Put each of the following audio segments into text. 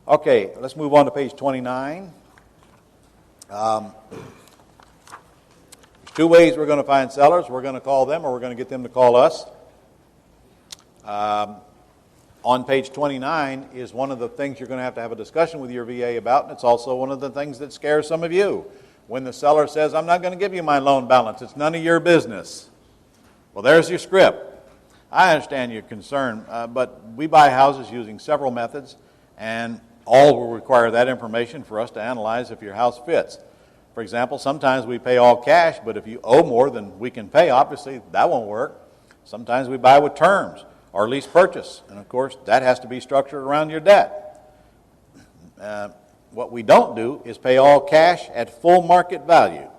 Okay, let's move on to page 29. There's two ways we're going to find sellers. We're going to call them or we're going to get them to call us. On page 29 is one of the things you're going to have a discussion with your VA about, and it's also one of the things that scares some of you. When the seller says, I'm not going to give you my loan balance, it's none of your business. Well, there's your script. I understand your concern, but we buy houses using several methods, and all will require that information for us to analyze if your house fits. For example, sometimes we pay all cash, but if you owe more than we can pay, obviously that won't work. Sometimes we buy with terms or lease purchase, and of course that has to be structured around your debt. What we don't do is pay all cash at full market value.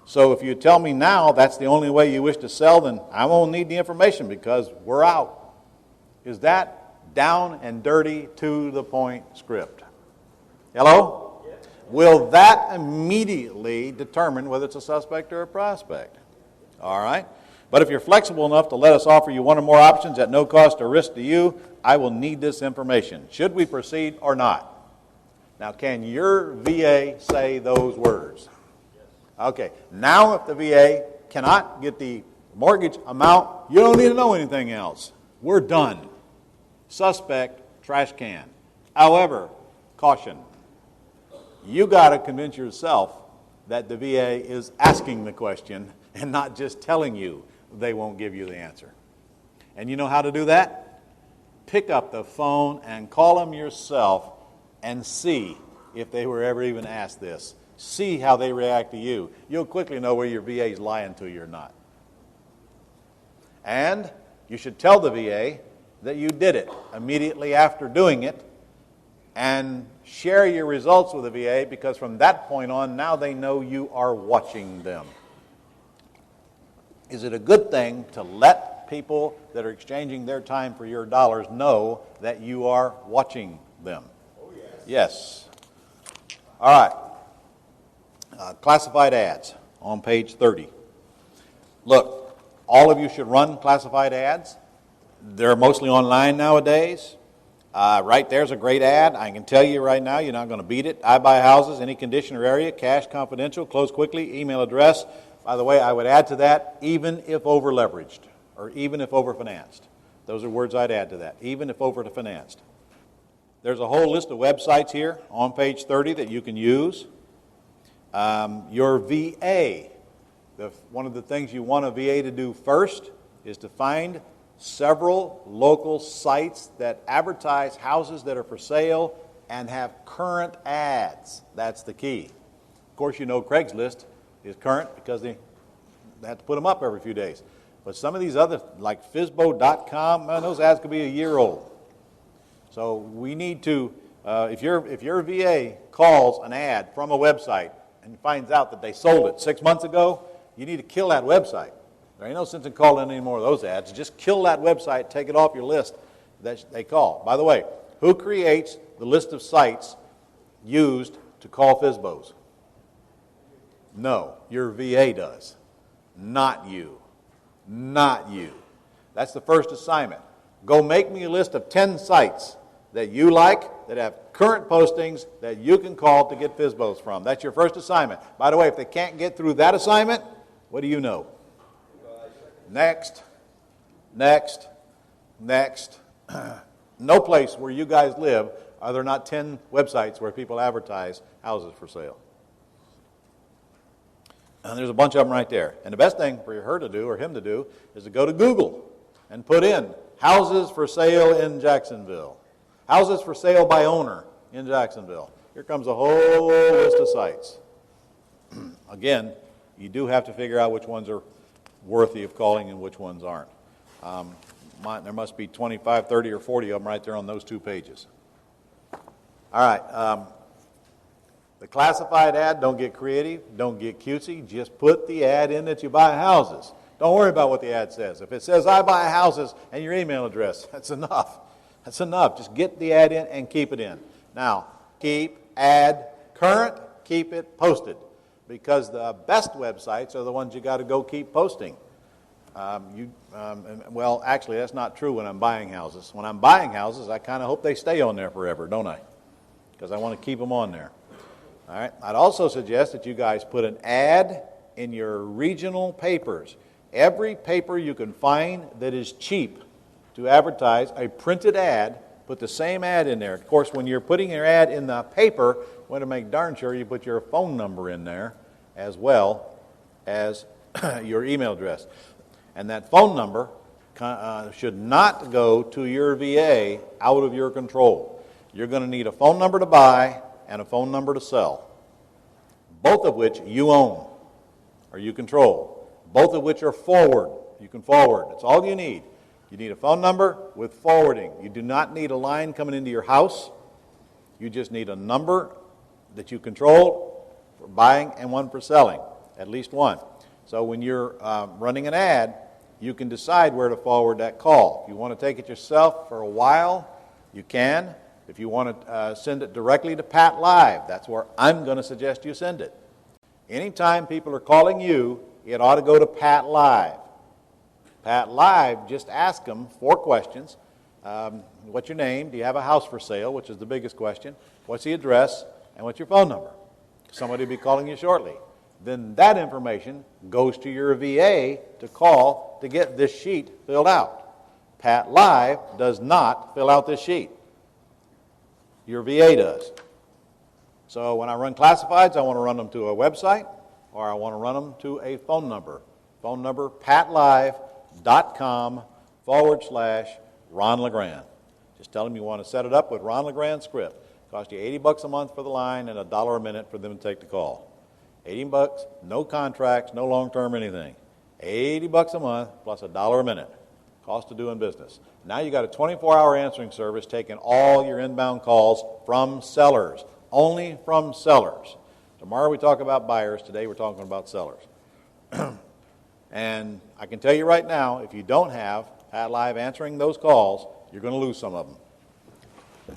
So if you tell me now that's the only way you wish to sell, then I won't need the information because we're out. Is that down and dirty, to the point script? Hello? Yes. Will that immediately determine whether it's a suspect or a prospect? All right. But if you're flexible enough to let us offer you one or more options at no cost or risk to you, I will need this information. Should we proceed or not? Now, can your VA say those words? Yes. Okay. Now, if the VA cannot get the mortgage amount, you don't need to know anything else. We're done. Suspect, trash can. However, caution. You got to convince yourself that the VA is asking the question and not just telling you they won't give you the answer. And you know how to do that? Pick up the phone and call them yourself and see if they were ever even asked this. See how they react to you. You'll quickly know whether your VA is lying to you or not. And you should tell the VA that you did it immediately after doing it, and share your results with the VA, because from that point on, now they know you are watching them. Is it a good thing to let people that are exchanging their time for your dollars know that you are watching them? Oh, yes. Yes. All right. Classified ads on page 30. Look, all of you should run classified ads. They're mostly online nowadays. Right there's a great ad. I can tell you right now, you're not going to beat it. I buy houses, any condition or area, cash, confidential, close quickly, email address. By the way, I would add to that, even if over-leveraged, or even if over-financed. Those are words I'd add to that, even if over-financed. There's a whole list of websites here on page 30 that you can use. Your VA, one of the things you want a VA to do first is to find several local sites that advertise houses that are for sale and have current ads. That's the key. Of course, you know Craigslist is current because they have to put them up every few days. But some of these other, like Fizbo.com, man, those ads could be a year old. So we need to, if your VA calls an ad from a website and finds out that they sold it 6 months ago, you need to kill that website. There ain't no sense in calling any more of those ads. Just kill that website, take it off your list that they call. By the way, who creates the list of sites used to call Fizbos? No, your VA does. Not you. Not you. That's the first assignment. Go make me a list of 10 sites that you like, that have current postings that you can call to get Fizbos from. That's your first assignment. By the way, if they can't get through that assignment, what do you know? Next. No place where you guys live are there not 10 websites where people advertise houses for sale. And there's a bunch of them right there. And the best thing for her to do or him to do is to go to Google and put in houses for sale in Jacksonville. Houses for sale by owner in Jacksonville. Here comes a whole list of sites. Again, you do have to figure out which ones are worthy of calling and which ones aren't. There must be 25, 30, or 40 of them right there on those 2 pages. All right. The classified ad, don't get creative, don't get cutesy. Just put the ad in that you buy houses. Don't worry about what the ad says. If it says, I buy houses, and your email address, that's enough. That's enough. Just get the ad in and keep it in. Now, keep ad current, keep it posted. Because the best websites are the ones you got to go keep posting. Well, actually, that's not true when I'm buying houses. When I'm buying houses, I kind of hope they stay on there forever, don't I? because I want to keep them on there. All right. I'd also suggest that you guys put an ad in your regional papers. Every paper you can find that is cheap to advertise, a printed ad, put the same ad in there. Of course, when you're putting your ad in the paper, you want to make darn sure you put your phone number in there as well as your email address. And that phone number should not go to your VA out of your control. You're going to need a phone number to buy and a phone number to sell, both of which you own or you control, both of which are forward. You can forward. That's all you need. You need a phone number with forwarding. You do not need a line coming into your house. You just need a number that you control for buying and one for selling, at least one. So when you're running an ad, you can decide where to forward that call. If you want to take it yourself for a while, you can. If you want to send it directly to Pat Live, that's where I'm going to suggest you send it. Anytime people are calling you, it ought to go to Pat Live. Pat Live, just ask them 4 questions. What's your name? Do you have a house for sale, which is the biggest question? What's the address? And what's your phone number? Somebody will be calling you shortly. Then that information goes to your VA to call to get this sheet filled out. Pat Live does not fill out this sheet. Your VA does. So when I run classifieds, I want to run them to a website or I want to run them to a phone number. Phone number, patlive.com/Ron LeGrand. Just tell them you want to set it up with Ron LeGrand script. Cost you $80 a month for the line and $1 a minute for them to take the call. $80, no contracts, no long-term anything. $80 a month plus $1 a minute. Cost of doing business. Now you got a 24-hour answering service taking all your inbound calls from sellers. Only from sellers. Tomorrow we talk about buyers. Today we're talking about sellers. And I can tell you right now, if you don't have Pat Live answering those calls, you're going to lose some of them.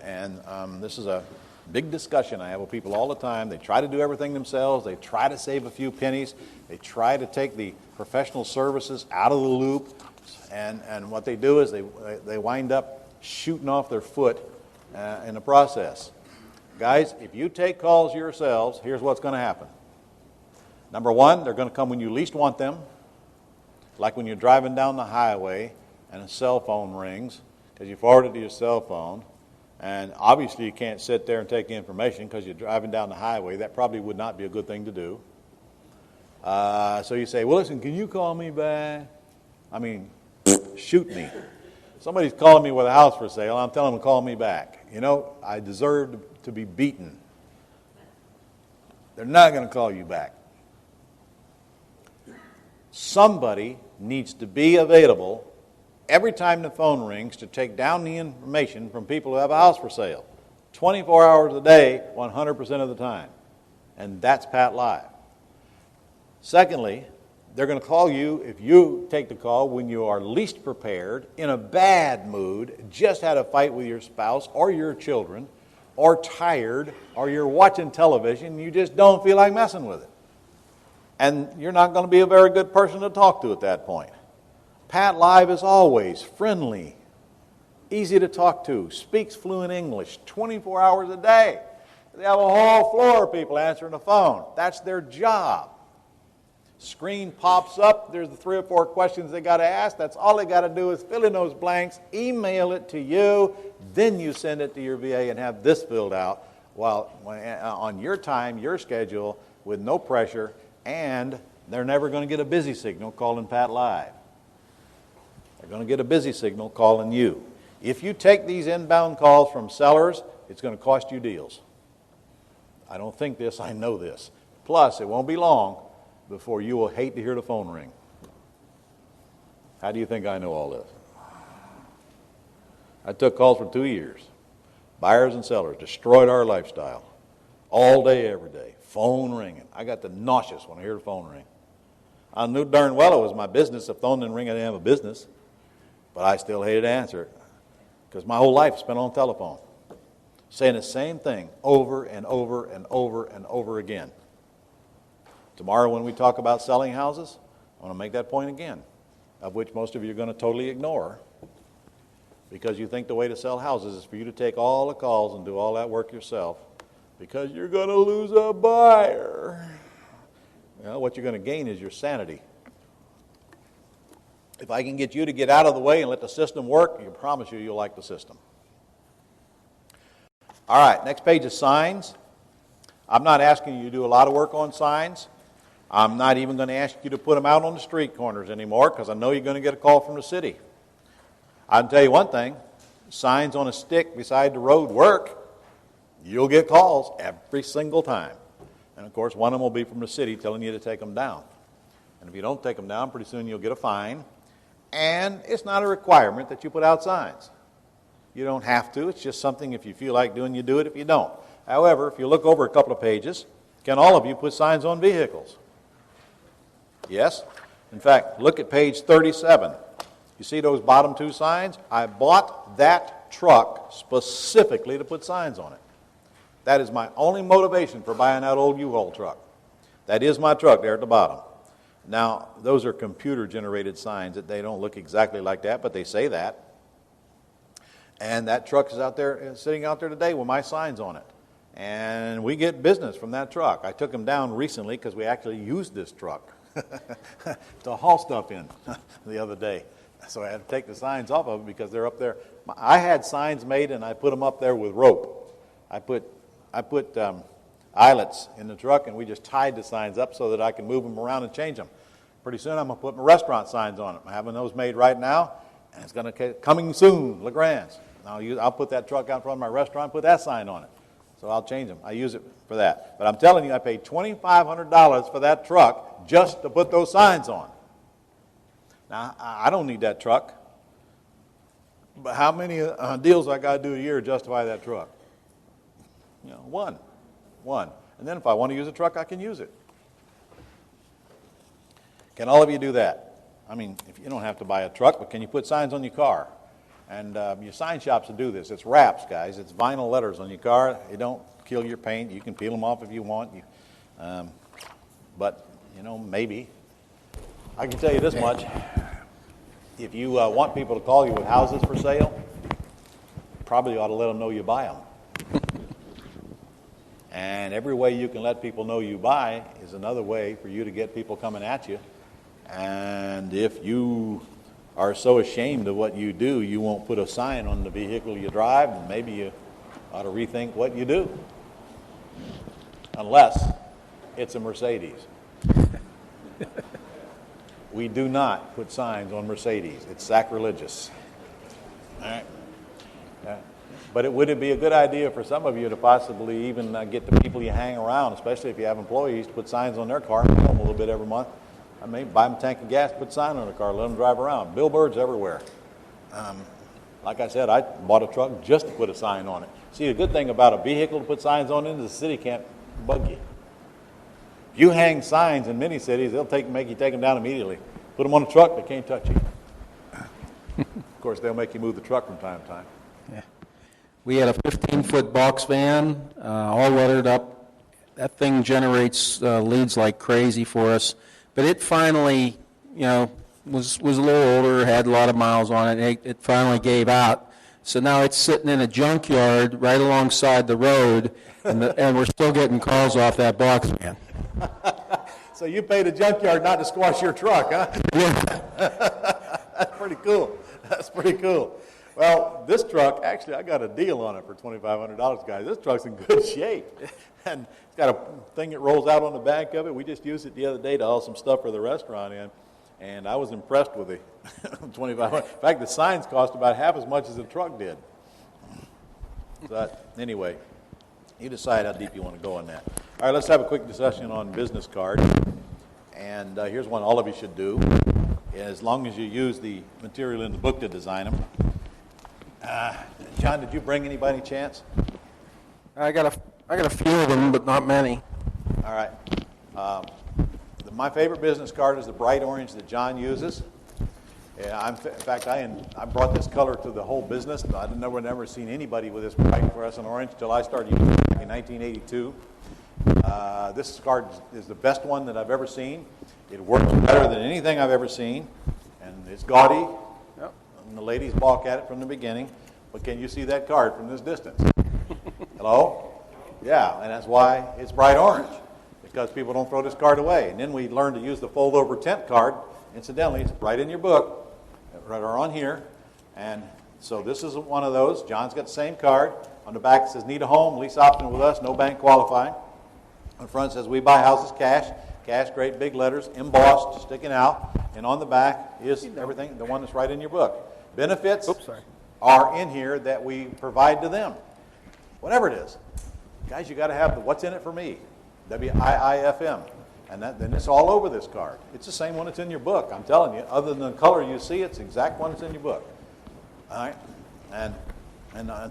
And this is a big discussion I have with people all the time. They try to do everything themselves. They try to save a few pennies. They try to take the professional services out of the loop. And what they do is they wind up shooting off their foot in the process. Guys, if you take calls yourselves, here's what's going to happen. Number one, they're going to come when you least want them, like when you're driving down the highway and a cell phone rings because you forwarded to your cell phone. And obviously you can't sit there and take the information because you're driving down the highway. That probably would not be a good thing to do. So you say, well, listen, can you call me back? I mean, shoot me. Somebody's calling me with a house for sale. I'm telling them to call me back. You know, I deserve to be beaten. They're not going to call you back. Somebody needs to be available every time the phone rings to take down the information from people who have a house for sale. 24 hours a day, 100% of the time. And that's Pat Live. Secondly, they're going to call you if you take the call when you are least prepared, in a bad mood, just had a fight with your spouse or your children, or tired, or you're watching television and you just don't feel like messing with it. And you're not going to be a very good person to talk to at that point. Pat Live is always friendly, easy to talk to, speaks fluent English 24 hours a day. They have a whole floor of people answering the phone. That's their job. Screen pops up. There's the 3 or 4 questions they got to ask. That's all they got to do is fill in those blanks, email it to you, then you send it to your VA and have this filled out on your time, your schedule, with no pressure, and they're never going to get a busy signal calling Pat Live. They're going to get a busy signal calling you. If you take these inbound calls from sellers, it's going to cost you deals. I don't think this, I know this. Plus, it won't be long before you will hate to hear the phone ring. How do you think I know all this? I took calls for 2 years. Buyers and sellers destroyed our lifestyle. All day, every day. Phone ringing. I got the nauseous when I hear the phone ring. I knew darn well it was my business. If the phone didn't ring, I didn't have a business. But I still hated to answer it because my whole life spent on the telephone, saying the same thing over and over and over and over again. Tomorrow when we talk about selling houses, I want to make that point again, of which most of you are going to totally ignore. because you think the way to sell houses is for you to take all the calls and do all that work yourself because you're going to lose a buyer. Well, what you're going to gain is your sanity. If I can get you to get out of the way and let the system work, I can promise you'll like the system. All right, next page is signs. I'm not asking you to do a lot of work on signs. I'm not even going to ask you to put them out on the street corners anymore because I know you're going to get a call from the city. I can tell you one thing, signs on a stick beside the road work. You'll get calls every single time. And of course, one of them will be from the city telling you to take them down. And if you don't take them down, pretty soon you'll get a fine. And it's not a requirement that you put out signs. You don't have to. It's just something if you feel like doing, you do it. If you don't. However, if you look over a couple of pages, can all of you put signs on vehicles? Yes? In fact, look at page 37. You see those bottom two signs? I bought that truck specifically to put signs on it. That is my only motivation for buying that old U-Haul truck. That is my truck there at the bottom. Now, those are computer-generated signs that they don't look exactly like that, but they say that. And that truck is out there, sitting out there today with my signs on it. And we get business from that truck. I took them down recently because we actually used this truck to haul stuff in the other day. So I had to take the signs off of it because they're up there. I had signs made and I put them up there with rope. I put eyelets in the truck and we just tied the signs up so that I can move them around and change them. Pretty soon I'm going to put my restaurant signs on them. I'm having those made right now, and it's going to coming soon, LeGrand's. I'll put that truck out in front of my restaurant, put that sign on it. So I'll change them. I use it for that. But I'm telling you, I paid $2,500 for that truck just to put those signs on. Now, I don't need that truck. But how many deals I got to do a year to justify that truck? One. And then if I want to use a truck, I can use it. Can all of you do that? I mean, if you don't have to buy a truck, but can you put signs on your car? And your sign shops will do this. It's wraps, guys. It's vinyl letters on your car. They don't kill your paint. You can peel them off if you want. But, maybe. I can tell you this much. If you want people to call you with houses for sale, probably ought to let them know you buy them. And every way you can let people know you buy is another way for you to get people coming at you. And if you are so ashamed of what you do, you won't put a sign on the vehicle you drive, and maybe you ought to rethink what you do. Unless it's a Mercedes. We do not put signs on Mercedes. It's sacrilegious. All right. But would it be a good idea for some of you to possibly even get the people you hang around, especially if you have employees, to put signs on their car and pay them a little bit every month? I mean, buy them a tank of gas, put a sign on the car, let them drive around. Billboards everywhere. Like I said, I bought a truck just to put a sign on it. See, the good thing about a vehicle to put signs on it is the city can't bug you. If you hang signs in many cities, they'll make you take them down immediately. Put them on a truck, they can't touch you. Of course, they'll make you move the truck from time to time. Yeah. We had a 15-foot box van, all lettered up. That thing generates leads like crazy for us. But it finally, was a little older, had a lot of miles on it. It finally gave out. So now it's sitting in a junkyard right alongside the road, and we're still getting calls off that box van. So you paid a junkyard not to squash your truck, huh? Yeah. That's pretty cool. That's pretty cool. Well, this truck, actually, I got a deal on it for $2,500, guys. This truck's in good shape. And it's got a thing that rolls out on the back of it. We just used it the other day to haul some stuff for the restaurant in. And I was impressed with the $2,500. In fact, the signs cost about half as much as the truck did. But anyway, you decide how deep you want to go on that. All right, let's have a quick discussion on business cards. And here's one all of you should do, as long as you use the material in the book to design them. John, did you bring any by any chance? I got a few of them, but not many. All right. My favorite business card is the bright orange that John uses. In fact, I brought this color to the whole business. I'd never seen anybody with this bright fluorescent orange until I started using it back in 1982. This card is the best one that I've ever seen. It works better than anything I've ever seen, and it's gaudy. Yep. And the ladies balk at it from the beginning, but can you see that card from this distance? Hello? Yeah, and that's why it's bright orange, because people don't throw this card away. And then we learn to use the fold-over tent card. Incidentally, it's right in your book, right on here. And so this is one of those. John's got the same card. On the back it says, need a home, lease option with us, no bank qualifying. On the front it says, we buy houses cash. Cash, great big letters, embossed, sticking out. And on the back is everything, the one that's right in your book. Benefits are in here that we provide to them. Whatever it is. Guys, you got to have the what's in it for me, WIIFM. And then it's all over this card. It's the same one that's in your book, I'm telling you. Other than the color you see, it's the exact one that's in your book. All right? And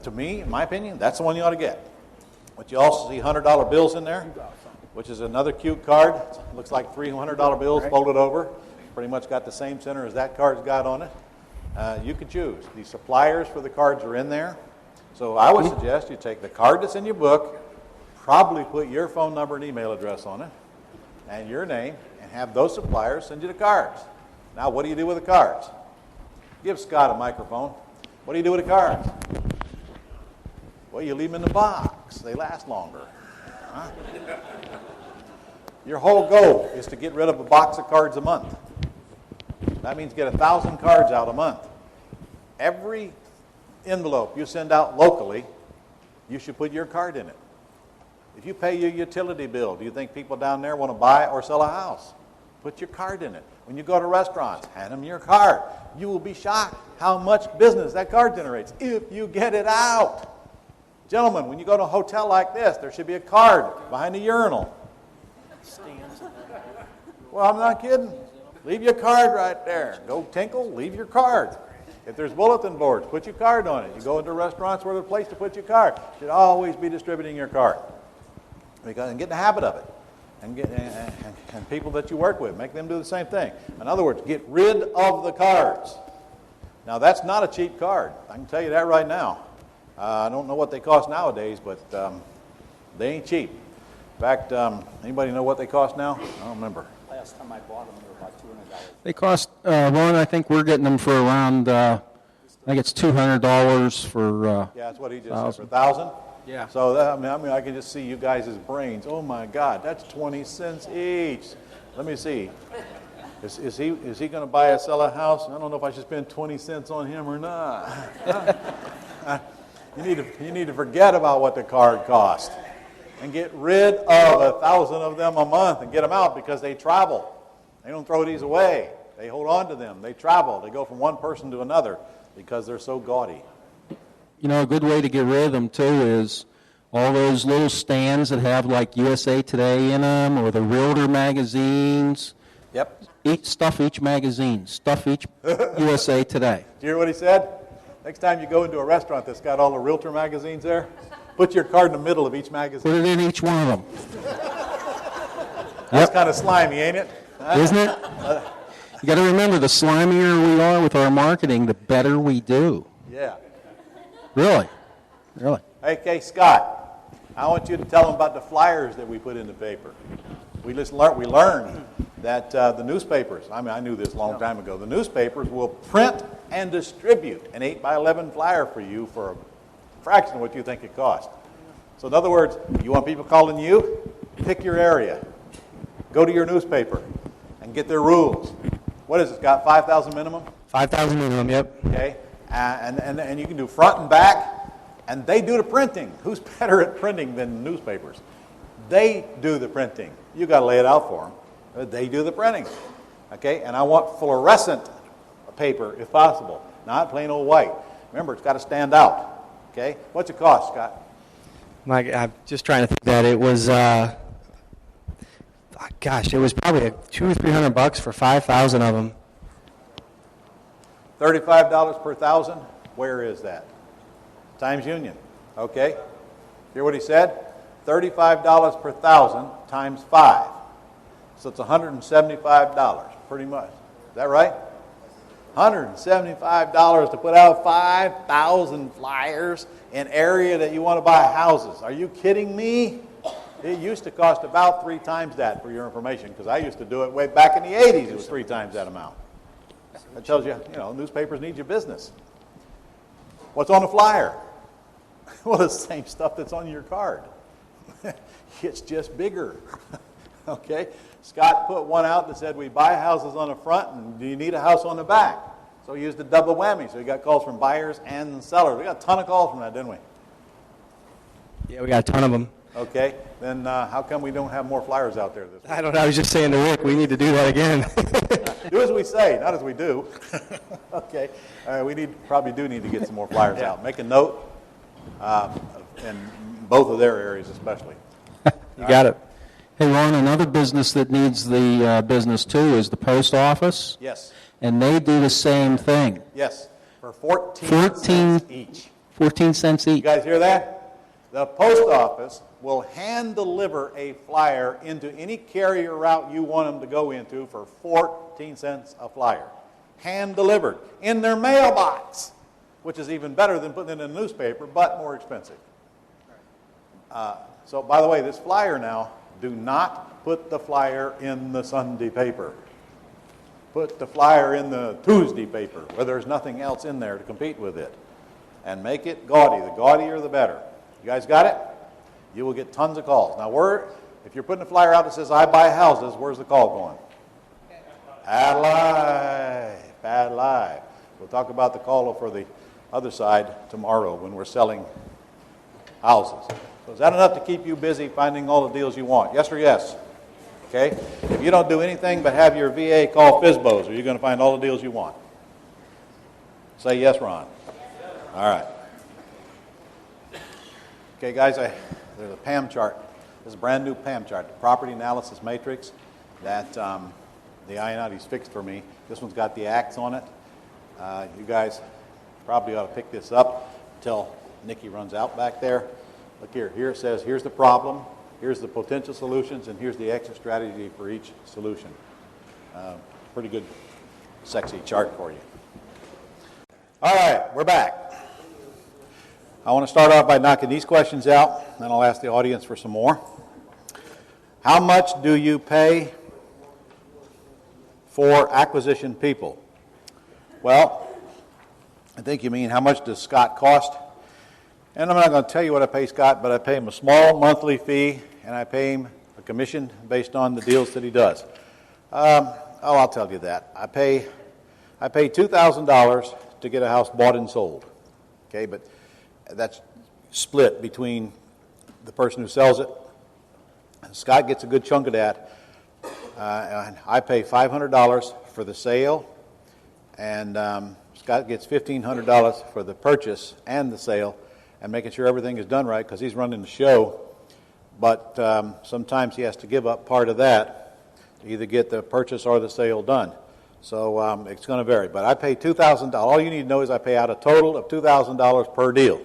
to me, in my opinion, that's the one you ought to get. But you also see $100 bills in there, which is another cute card. It looks like $300 bills folded over. Pretty much got the same center as that card's got on it. You can choose. The suppliers for the cards are in there. So I would suggest you take the card that's in your book, probably put your phone number and email address on it, and your name, and have those suppliers send you the cards. Now, what do you do with the cards? Give Scott a microphone. What do you do with the cards? Well, you leave them in the box. They last longer. Huh? Your whole goal is to get rid of a box of cards a month. That means get 1,000 cards out a month. Every envelope you send out locally, you should put your card in it. If you pay your utility bill, do you think people down there want to buy or sell a house? Put your card in it. When you go to restaurants, hand them your card. You will be shocked how much business that card generates if you get it out. Gentlemen, when you go to a hotel like this, there should be a card behind the urinal. Well, I'm not kidding. Leave your card right there. Go tinkle, leave your card. If there's bulletin boards, put your card on it. You go into restaurants where there's a place to put your card. You should always be distributing your card. And get in the habit of it. And people that you work with, make them do the same thing. In other words, get rid of the cards. Now, that's not a cheap card. I can tell you that right now. I don't know what they cost nowadays, but they ain't cheap. In fact, anybody know what they cost now? I don't remember. Last time I bought them, they were about $200. They cost, Ron, I think we're getting them for around, I think it's $200 for... Yeah, that's what he just said, for 1,000? Yeah. So, that, I mean, I can just see you guys' brains. Oh, my God, that's 20 cents each. Let me see. Is he going to buy or sell a house? I don't know if I should spend 20 cents on him or not. You need to forget about what the card cost and get rid of 1,000 of them a month and get them out, because they travel. They don't throw these away. They hold on to them. They travel. They go from one person to another because they're so gaudy. You know, a good way to get rid of them, too, is all those little stands that have, like, USA Today in them, or the Realtor magazines. Yep. Stuff each magazine. Stuff each USA Today. Do you hear what he said? Next time you go into a restaurant that's got all the Realtor magazines there, put your card in the middle of each magazine. Put it in each one of them. That's kind of slimy, ain't it? Isn't it? You got to remember, the slimier we are with our marketing, the better we do. Yeah. Really. Okay, Scott, I want you to tell them about the flyers that we put in the paper. We learned that the newspapers, I mean, I knew this a long time ago, the newspapers will print and distribute an 8x11 flyer for you for a fraction of what you think it costs. So in other words, you want people calling you? Pick your area. Go to your newspaper and get their rules. What is it, Scott, 5,000 minimum? 5,000 minimum, yep. Okay, and you can do front and back, and they do the printing. Who's better at printing than newspapers? They do the printing. You got to lay it out for them. But they do the printing. Okay, and I want fluorescent paper if possible, not plain old white. Remember, it's got to stand out. Okay, what's it cost, Scott? I'm just trying to think that it was, it was probably $200 or $300 for 5,000 of them. $35 per 1,000. Where is that? Times Union. Okay, hear what he said? $35 per 1,000 times 5. So it's $175, pretty much. Is that right? $175 to put out 5,000 flyers in an area that you want to buy houses. Are you kidding me? It used to cost about 3 times that, for your information, because I used to do it way back in the 80s. It was 3 times that amount. That tells you, newspapers need your business. What's on the flyer? Well, it's the same stuff that's on your card. It's just bigger. Okay? Scott put one out that said, we buy houses on the front, and do you need a house on the back? So he used a double whammy. So he got calls from buyers and sellers. We got a ton of calls from that, didn't we? Yeah, we got a ton of them. Okay. Then how come we don't have more flyers out there this week? I don't know. I was just saying to Rick, we need to do that again. Do as we say, not as we do. Okay. We probably do need to get some more flyers out. Make a note, in both of their areas especially. You got it. Hey, Ron, another business that needs the business too is the post office. Yes. And they do the same thing. Yes. For 14 cents each. 14 cents You each. guys hear that? The post office will hand deliver a flyer into any carrier route you want them to go into for 14 cents a flyer. Hand delivered in their mailbox, which is even better than putting it in a newspaper, but more expensive. So, by the way, this flyer now, do not put the flyer in the Sunday paper. Put the flyer in the Tuesday paper, where there's nothing else in there to compete with it. And make it gaudy. The gaudier, the better. You guys got it? You will get tons of calls. Now, if you're putting a flyer out that says, I buy houses, where's the call going? Bad Live. Bad Live. We'll talk about the call for the other side tomorrow when we're selling houses. So is that enough to keep you busy finding all the deals you want? Yes or yes? Okay? If you don't do anything but have your VA call FSBOs, are you going to find all the deals you want? Say yes, Ron. All right. Okay, guys, there's a PAM chart. This is a brand new PAM chart, the property analysis matrix that the Ioannidis fixed for me. This one's got the acts on it. You guys probably ought to pick this up until Nikki runs out back there. Look here. Here it says, here's the problem, here's the potential solutions, and here's the exit strategy for each solution. Pretty good, sexy chart for you. All right, we're back. I want to start off by knocking these questions out, then I'll ask the audience for some more. How much do you pay for acquisition people? Well, I think you mean how much does Scott cost? And I'm not going to tell you what I pay Scott, but I pay him a small monthly fee, and I pay him a commission based on the deals that he does. I'll tell you that. I pay $2,000 to get a house bought and sold. Okay, but that's split between the person who sells it. Scott gets a good chunk of that. And I pay $500 for the sale, and Scott gets $1,500 for the purchase and the sale, and making sure everything is done right because he's running the show. But sometimes he has to give up part of that to either get the purchase or the sale done. So it's going to vary. But I pay $2,000. All you need to know is I pay out a total of $2,000 per deal.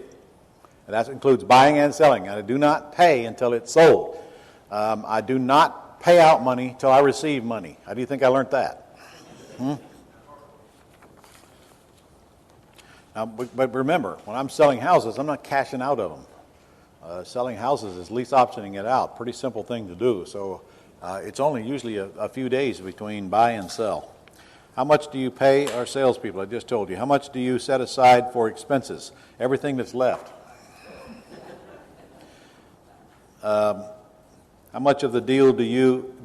And that includes buying and selling. And I do not pay until it's sold. I do not pay out money until I receive money. How do you think I learned that? Now, but remember, when I'm selling houses, I'm not cashing out of them. Selling houses is lease optioning it out. Pretty simple thing to do. So it's only usually a few days between buy and sell. How much do you pay our salespeople? I just told you. How much do you set aside for expenses? Everything that's left. How much of the deal do you,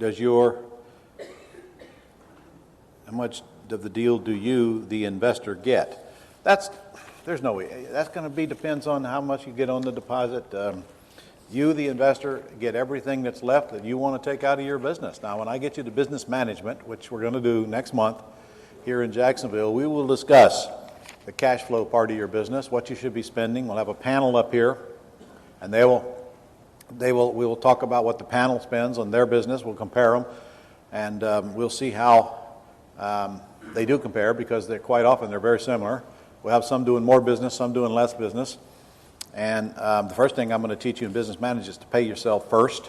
the investor, get? There's no way. That's going to depends on how much you get on the deposit. You, the investor, get everything that's left that you want to take out of your business. Now, when I get you to business management, which we're going to do next month here in Jacksonville, we will discuss the cash flow part of your business, what you should be spending. We'll have a panel up here, and we will talk about what the panel spends on their business. We'll compare them, and we'll see how they do compare, because they're very similar. We'll have some doing more business, some doing less business. And the first thing I'm going to teach you in business management is to pay yourself first,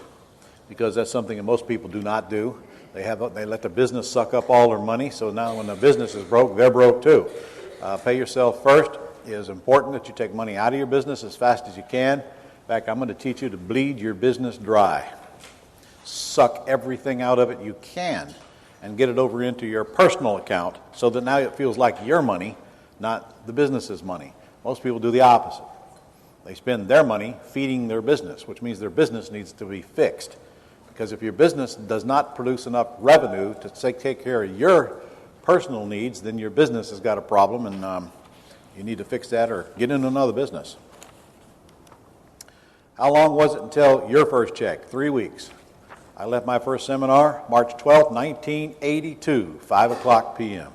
because that's something that most people do not do. They let the business suck up all their money, so now when the business is broke, they're broke too. Pay yourself first. It is important that you take money out of your business as fast as you can. In fact, I'm going to teach you to bleed your business dry. Suck everything out of it you can, and get it over into your personal account so that now it feels like your money, not the business's money. Most people do the opposite. They spend their money feeding their business, which means their business needs to be fixed. Because if your business does not produce enough revenue to take care of your personal needs, then your business has got a problem, and you need to fix that or get into another business. How long was it until your first check? 3 weeks. I left my first seminar March 12th, 1982, 5 o'clock p.m.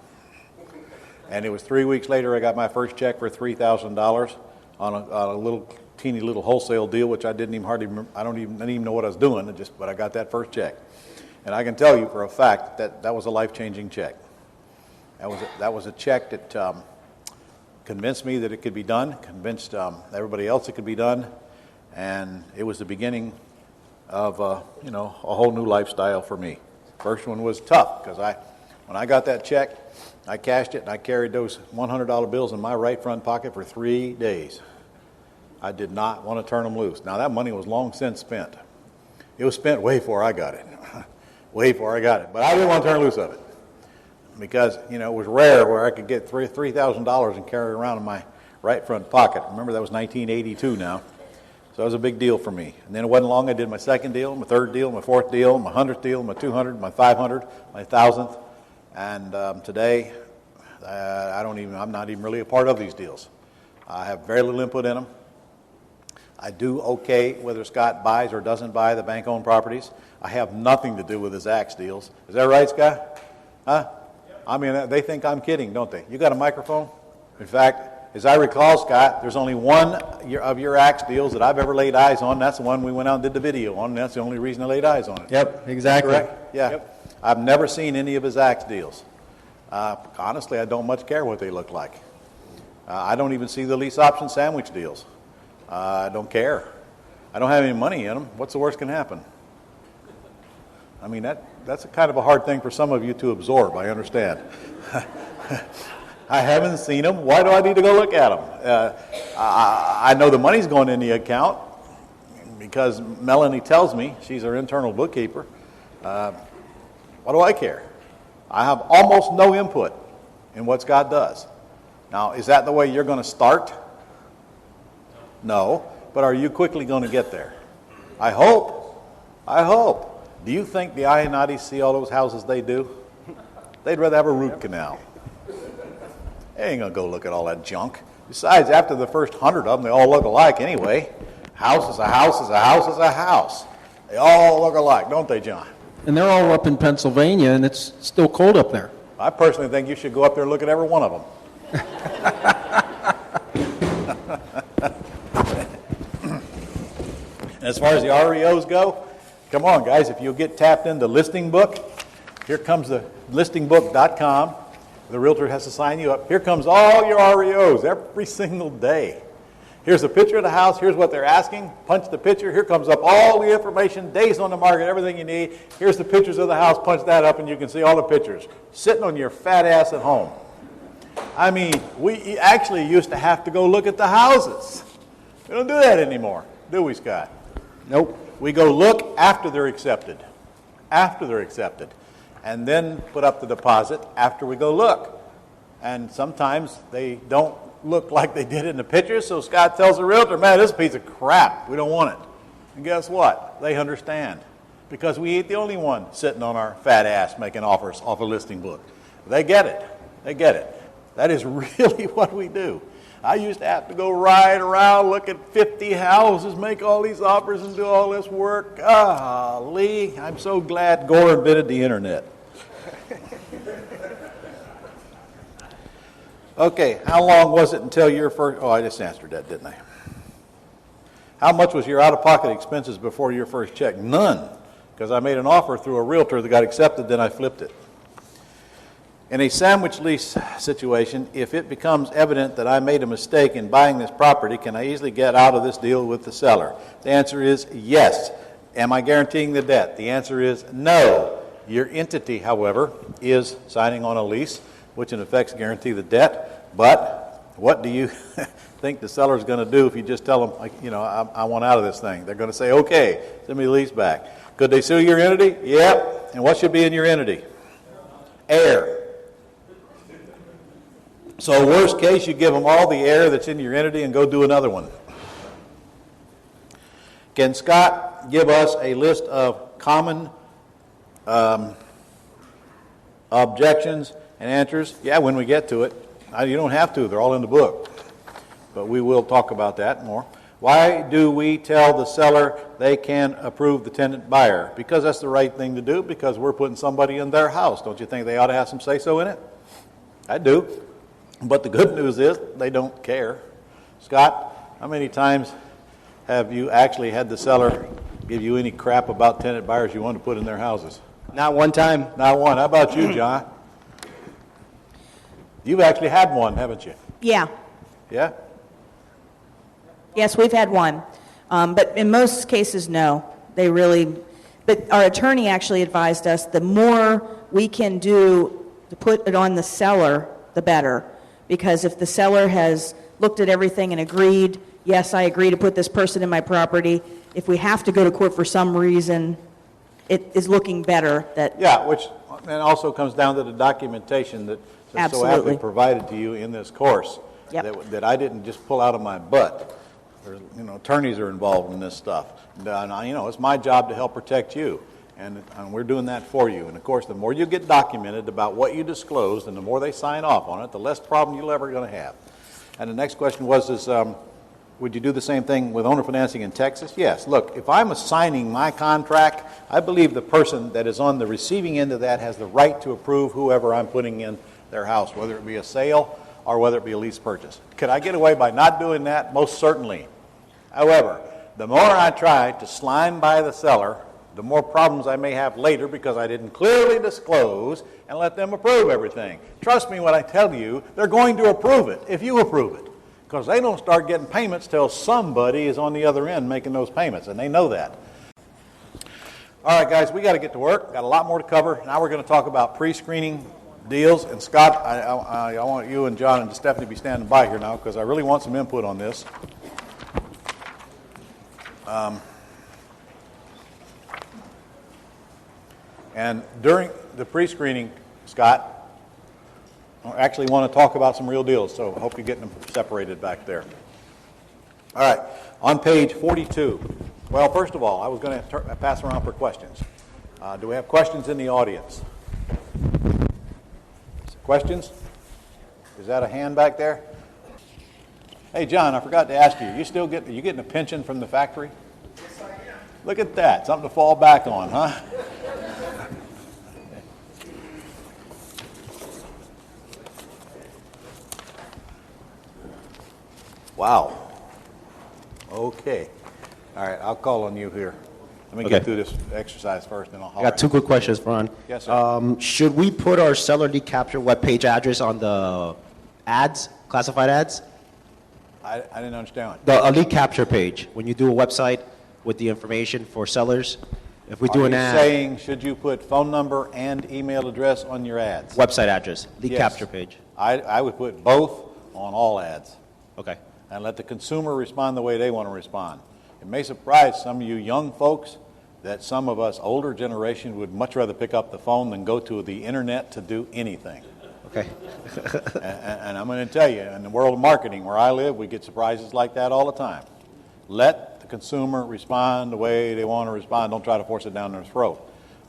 And it was 3 weeks later I got my first check for $3,000 on a little teeny little wholesale deal, which I didn't even I didn't even know what I was doing, but I got that first check. And I can tell you for a fact that was a life-changing check. That was a check that convinced me that it could be done, convinced everybody else it could be done, and it was the beginning of a whole new lifestyle for me. First one was tough because when I got that check, I cashed it and I carried those $100 bills in my right front pocket for 3 days. I did not want to turn them loose. Now that money was long since spent. It was spent way before I got it. Way before I got it. But I didn't want to turn loose of it. Because, it was rare where I could get $3,000 and carry it around in my right front pocket. Remember, that was 1982 now. So it was a big deal for me. And then it wasn't long I did my second deal, my third deal, my fourth deal, my 100th deal, my 200, my 500, my 1,000th. And today, I'm not even really a part of these deals. I have very little input in them. I do okay whether Scott buys or doesn't buy the bank-owned properties. I have nothing to do with his axe deals. Is that right, Scott? Huh? I mean, they think I'm kidding, don't they? You got a microphone? In fact, as I recall, Scott, there's only one of your axe deals that I've ever laid eyes on. That's the one we went out and did the video on, and that's the only reason I laid eyes on it. Yep, exactly. Correct? Yeah. Yep. I've never seen any of his axe deals. Honestly, I don't much care what they look like. I don't even see the lease option sandwich deals. I don't care. I don't have any money in them. What's the worst can happen? I mean, that's a kind of a hard thing for some of you to absorb, I understand. I haven't seen them. Why do I need to go look at them? I know the money's going in the account because Melanie tells me, she's our internal bookkeeper. What do I care? I have almost no input in what Scott does. Now, is that the way you're going to start? No. But are you quickly going to get there? I hope. I hope. Do you think the Iannatis see all those houses they do? They'd rather have a root canal. They ain't going to go look at all that junk. Besides, after the first 100 of them, they all look alike anyway. House is a house is a house is a house. They all look alike, don't they, John? And they're all up in Pennsylvania, and it's still cold up there. I personally think you should go up there and look at every one of them. As far as the REOs go, come on, guys, if you'll get tapped into Listing Book, here comes the listingbook.com. The realtor has to sign you up. Here comes all your REOs every single day. Here's a picture of the house. Here's what they're asking. Punch the picture. Here comes up all the information, days on the market, everything you need. Here's the pictures of the house. Punch that up, and you can see all the pictures. Sitting on your fat ass at home. I mean, we actually used to have to go look at the houses. We don't do that anymore, do we, Scott? Nope. We go look after they're accepted. After they're accepted. And then put up the deposit after we go look. And sometimes they don't look like they did in the pictures, so Scott tells the realtor, man, this is a piece of crap. We don't want it. And guess what? They understand. Because we ain't the only one sitting on our fat ass making offers off a listing book. They get it. They get it. That is really what we do. I used to have to go ride around, look at 50 houses, make all these offers and do all this work. Golly, I'm so glad Gore invented the internet. Okay, how long was it until your first... Oh, I just answered that, didn't I? How much was your out-of-pocket expenses before your first check? None, because I made an offer through a realtor that got accepted, then I flipped it. In a sandwich lease situation, if it becomes evident that I made a mistake in buying this property, can I easily get out of this deal with the seller? The answer is yes. Am I guaranteeing the debt? The answer is no. Your entity, however, is signing on a lease, which in effect guarantee the debt. But what do you think the seller is going to do if you just tell them, I want out of this thing? They're going to say, okay, send me the lease back. Could they sue your entity? Yep. And what should be in your entity? air. So worst case, you give them all the air that's in your entity and go do another one. Can Scott give us a list of common objections and answers? Yeah, when we get to it. You don't have to. They're all in the book. But we will talk about that more. Why do we tell the seller they can approve the tenant buyer? Because that's the right thing to do, because we're putting somebody in their house. Don't you think they ought to have some say-so in it? I do. But the good news is they don't care. Scott, how many times have you actually had the seller give you any crap about tenant buyers you want to put in their houses? Not one time. Not one. How about you, John? You've actually had one, haven't you? Yeah. Yeah? Yes, we've had one. But in most cases, no. But our attorney actually advised us the more we can do to put it on the seller, the better. Because if the seller has looked at everything and agreed, yes, I agree to put this person in my property, if we have to go to court for some reason, it is looking better that... Yeah, which then also comes down to the documentation that's so Absolutely. aptly provided to you in this course. Yep. That I didn't just pull out of my butt. There's, attorneys are involved in this stuff. And, it's my job to help protect you. And we're doing that for you. And, of course, the more you get documented about what you disclosed and the more they sign off on it, the less problem you're ever going to have. And the next question was, would you do the same thing with owner financing in Texas? Yes. Look, if I'm assigning my contract, I believe the person that is on the receiving end of that has the right to approve whoever I'm putting in their house, whether it be a sale or whether it be a lease purchase. Could I get away by not doing that? Most certainly. However, the more I try to slime by the seller, the more problems I may have later because I didn't clearly disclose and let them approve everything. Trust me when I tell you, they're going to approve it if you approve it, because they don't start getting payments till somebody is on the other end making those payments, and they know that. All right, guys, we got to get to work. Got a lot more to cover. Now we're going to talk about pre-screening deals. And Scott, I want you and John and Stephanie to be standing by here now because I really want some input on this. And during the pre-screening, Scott, I actually want to talk about some real deals, so I hope you're getting them separated back there. All right, on page 42. Well, first of all, I was going to pass around for questions. Do we have questions in the audience? Questions? Is that a hand back there? Hey, John, I forgot to ask you. You getting a pension from the factory? Yes, I am. Look at that. Something to fall back on, huh? Wow. Okay. All right, I'll call on you here. Let me get through this exercise first, and I'll holler. I got two quick questions, Ron. Yes, sir. Should we put our seller lead capture webpage address on the ads, classified ads? I didn't understand. The lead capture page, when you do a website with the information for sellers, if we do an ad. Are you saying should you put phone number and email address on your ads? Website address, lead Yes. capture page. I would put both on all ads Okay. and let the consumer respond the way they want to respond. It may surprise some of you young folks that some of us older generation would much rather pick up the phone than go to the internet to do anything. Okay. And I'm going to tell you, in the world of marketing where I live, we get surprises like that all the time. Let the consumer respond the way they want to respond. Don't try to force it down their throat.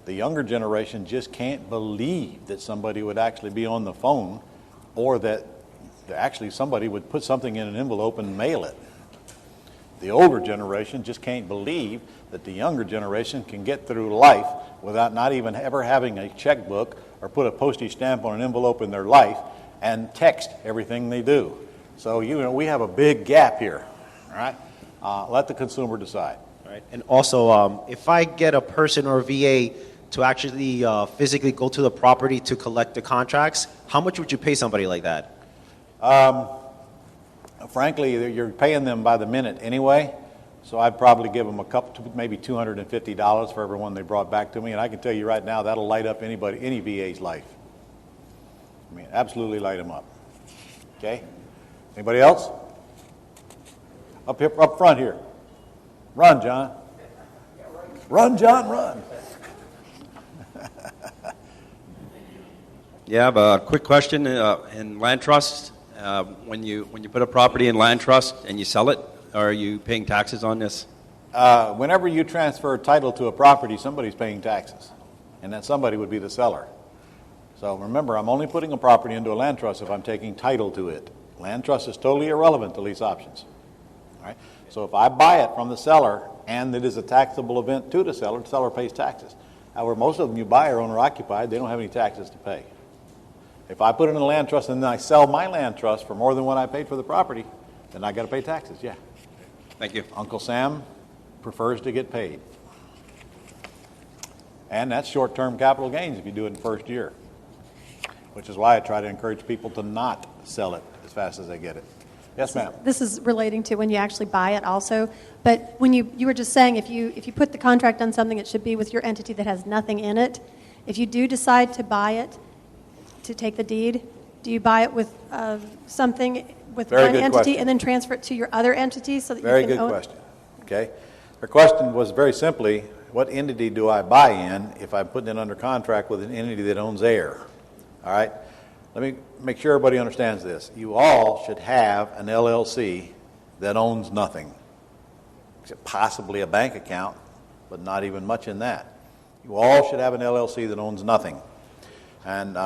The younger generation just can't believe that somebody would actually be on the phone or that actually somebody would put something in an envelope and mail it. The older generation just can't believe that the younger generation can get through life without not even ever having a checkbook or put a postage stamp on an envelope in their life and text everything they do. So, we have a big gap here, all right? Let the consumer decide. All right. And also, if I get a person or a VA to actually physically go to the property to collect the contracts, how much would you pay somebody like that? Frankly, you're paying them by the minute anyway, so I'd probably give them maybe $250 for every one they brought back to me, and I can tell you right now that'll light up any VA's life. I mean, absolutely light them up. Okay? Anybody else? Up front here. Run, John. Run, John, run. Yeah, I have a quick question. In land trust, when you put a property in land trust and you sell it, are you paying taxes on this? Whenever you transfer title to a property, somebody's paying taxes, and that somebody would be the seller. So remember, I'm only putting a property into a land trust if I'm taking title to it. Land trust is totally irrelevant to lease options. All right? So if I buy it from the seller and it is a taxable event to the seller pays taxes. However, most of them you buy are owner-occupied. They don't have any taxes to pay. If I put it in a land trust and then I sell my land trust for more than what I paid for the property, then I got to pay taxes, yeah. Thank you. Uncle Sam prefers to get paid. And that's short-term capital gains if you do it in the first year, which is why I try to encourage people to not sell it as fast as they get it. Yes, ma'am. This is relating to when you actually buy it also. But when you were just saying if you put the contract on something, it should be with your entity that has nothing in it. If you do decide to buy it, to take the deed, do you buy it with something with Very one good entity question. and then transfer it to your other entity so that Very you can good own question. Okay. Her question was very simply, what entity do I buy in if I'm putting it under contract with an entity that owns air? All right. Let me make sure everybody understands this. You all should have an LLC that owns nothing, except possibly a bank account, but not even much in that. You all should have an LLC that owns nothing. And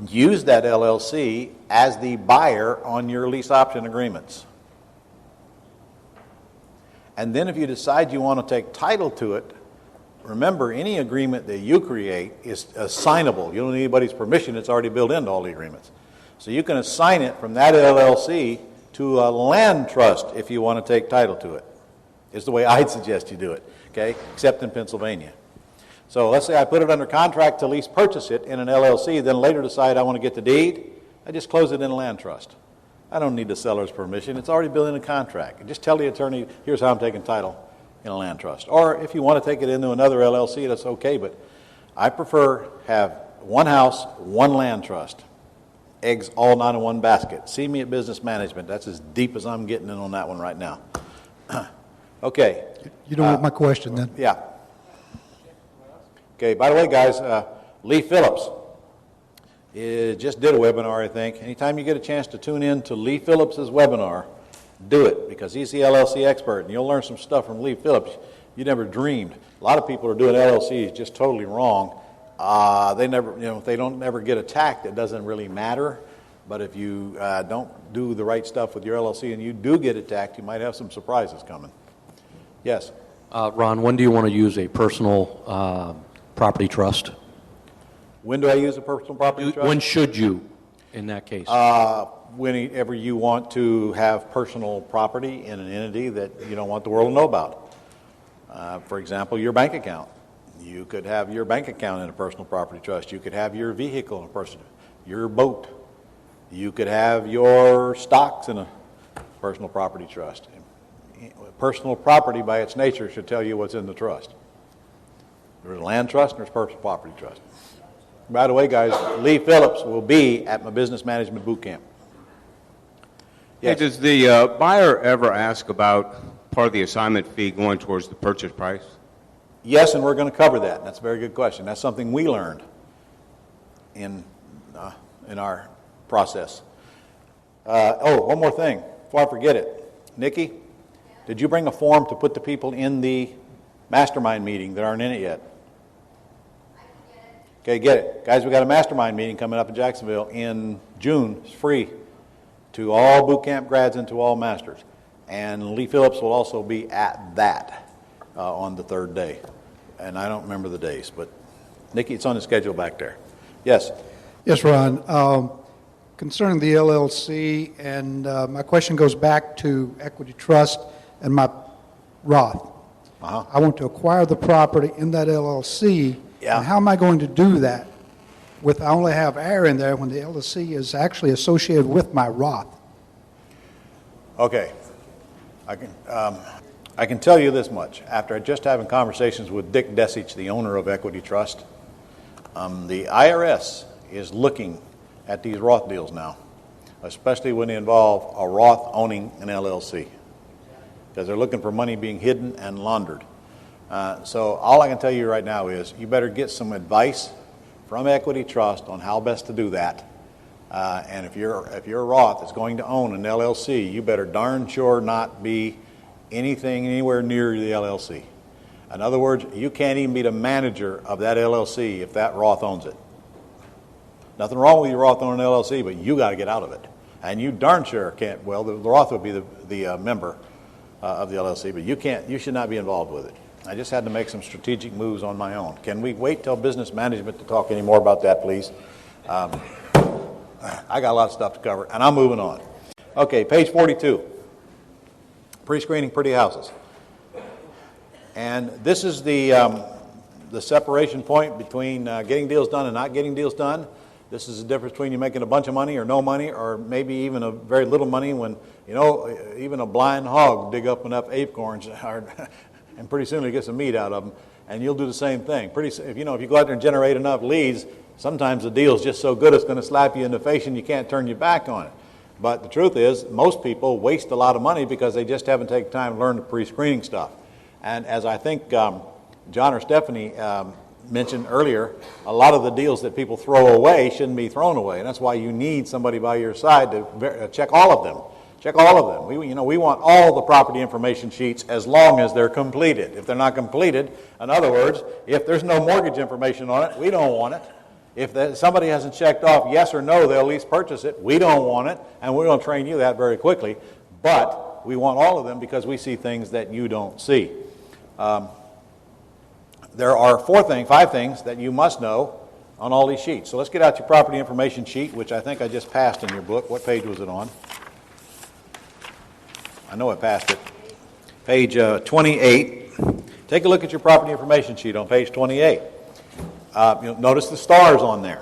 use that LLC as the buyer on your lease option agreements. And then if you decide you want to take title to it, remember, any agreement that you create is assignable. You don't need anybody's permission. It's already built into all the agreements. So you can assign it from that LLC to a land trust if you want to take title to it. Is the way I'd suggest you do it, okay, except in Pennsylvania. So let's say I put it under contract to lease purchase it in an LLC, then later decide I want to get the deed. I just close it in a land trust. I don't need the seller's permission. It's already built in a contract. And just tell the attorney, here's how I'm taking title in a land trust. Or if you want to take it into another LLC, that's okay, but I prefer have one house, one land trust. Eggs all not in one basket. See me at Business Management. That's as deep as I'm getting in on that one right now. Okay. You don't want my question then? Yeah. Okay, by the way, guys, Lee Phillips just did a webinar, I think. Anytime you get a chance to tune in to Lee Phillips' webinar, do it, because he's the LLC expert, and you'll learn some stuff from Lee Phillips you never dreamed. A lot of people are doing LLCs just totally wrong. They never, if they don't ever get attacked, it doesn't really matter. But if you don't do the right stuff with your LLC and you do get attacked, you might have some surprises coming. Yes? Ron, when do you want to use a personal property trust? When do I use a personal property trust? When should you, in that case? Whenever you want to have personal property in an entity that you don't want the world to know about. For example, your bank account. You could have your bank account in a personal property trust. You could have your vehicle in a personal, your boat. You could have your stocks in a personal property trust. Personal property by its nature should tell you what's in the trust. There's a land trust and there's personal property trust. By the way, guys, Lee Phillips will be at my business management boot camp. Yes. Hey, does the buyer ever ask about part of the assignment fee going towards the purchase price? Yes, and we're going to cover that. That's a very good question. That's something we learned in our process. One more thing before I forget it. Nikki, did you bring a form to put the people in the mastermind meeting that aren't in it yet? Okay, get it. Guys, we got a mastermind meeting coming up in Jacksonville in June. It's free to all boot camp grads and to all masters. And Lee Phillips will also be at that on the third day. And I don't remember the days, but Nikki, it's on the schedule back there. Yes? Yes, Ron. Concerning the LLC, and my question goes back to Equity Trust and my Roth. Uh-huh. I want to acquire the property in that LLC. Yeah. And how am I going to do that with I only have air in there when the LLC is actually associated with my Roth? Okay. I can tell you this much. After just having conversations with Dick Desich, the owner of Equity Trust, the IRS is looking at these Roth deals now, especially when they involve a Roth owning an LLC, because they're looking for money being hidden and laundered. So all I can tell you right now is you better get some advice from Equity Trust on how best to do that. And if you're a Roth that's going to own an LLC, you better darn sure not be anything anywhere near the LLC. In other words, you can't even be the manager of that LLC if that Roth owns it. Nothing wrong with your Roth owning an LLC, but you got to get out of it. And you darn sure can't. Well, the Roth would be the member of the LLC, but you can't. You should not be involved with it. I just had to make some strategic moves on my own. Can we wait till business management to talk any more about that, please? I got a lot of stuff to cover, and I'm moving on. Okay, page 42. Pre-screening pretty houses. And this is the separation point between getting deals done and not getting deals done. This is the difference between you making a bunch of money or no money, or maybe even a very little money when, even a blind hog dig up enough acorns, and pretty soon he gets some meat out of them, and you'll do the same thing. If you go out there and generate enough leads, sometimes the deal's just so good it's going to slap you in the face and you can't turn your back on it. But the truth is, most people waste a lot of money because they just haven't taken time to learn the pre-screening stuff. And as I think John or Stephanie mentioned earlier, a lot of the deals that people throw away shouldn't be thrown away. And that's why you need somebody by your side to check all of them. Check all of them. We want all the property information sheets as long as they're completed. If they're not completed, in other words, if there's no mortgage information on it, we don't want it. If somebody hasn't checked off yes or no, they'll lease purchase it, we don't want it, and we're going to train you that very quickly. But we want all of them because we see things that you don't see. There are 5 things that you must know on all these sheets. So let's get out your property information sheet, which I think I just passed in your book. What page was it on? I know I passed it. Page 28. Take a look at your property information sheet on page 28. Notice the stars on there.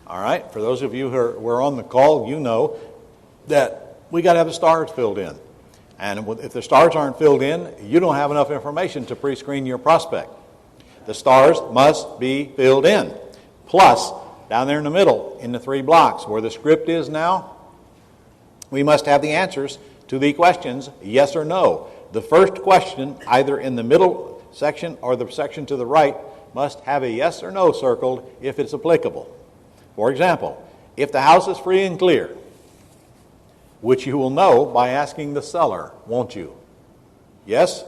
All right? For those of you who are on the call, you know that we got to have the stars filled in. And if the stars aren't filled in, you don't have enough information to pre-screen your prospect. The stars must be filled in. Plus, down there in the middle, in the 3 blocks, where the script is now, we must have the answers to the questions, yes or no. The first question, either in the middle section or the section to the right, must have a yes or no circled if it's applicable. For example, if the house is free and clear, which you will know by asking the seller, won't you? Yes?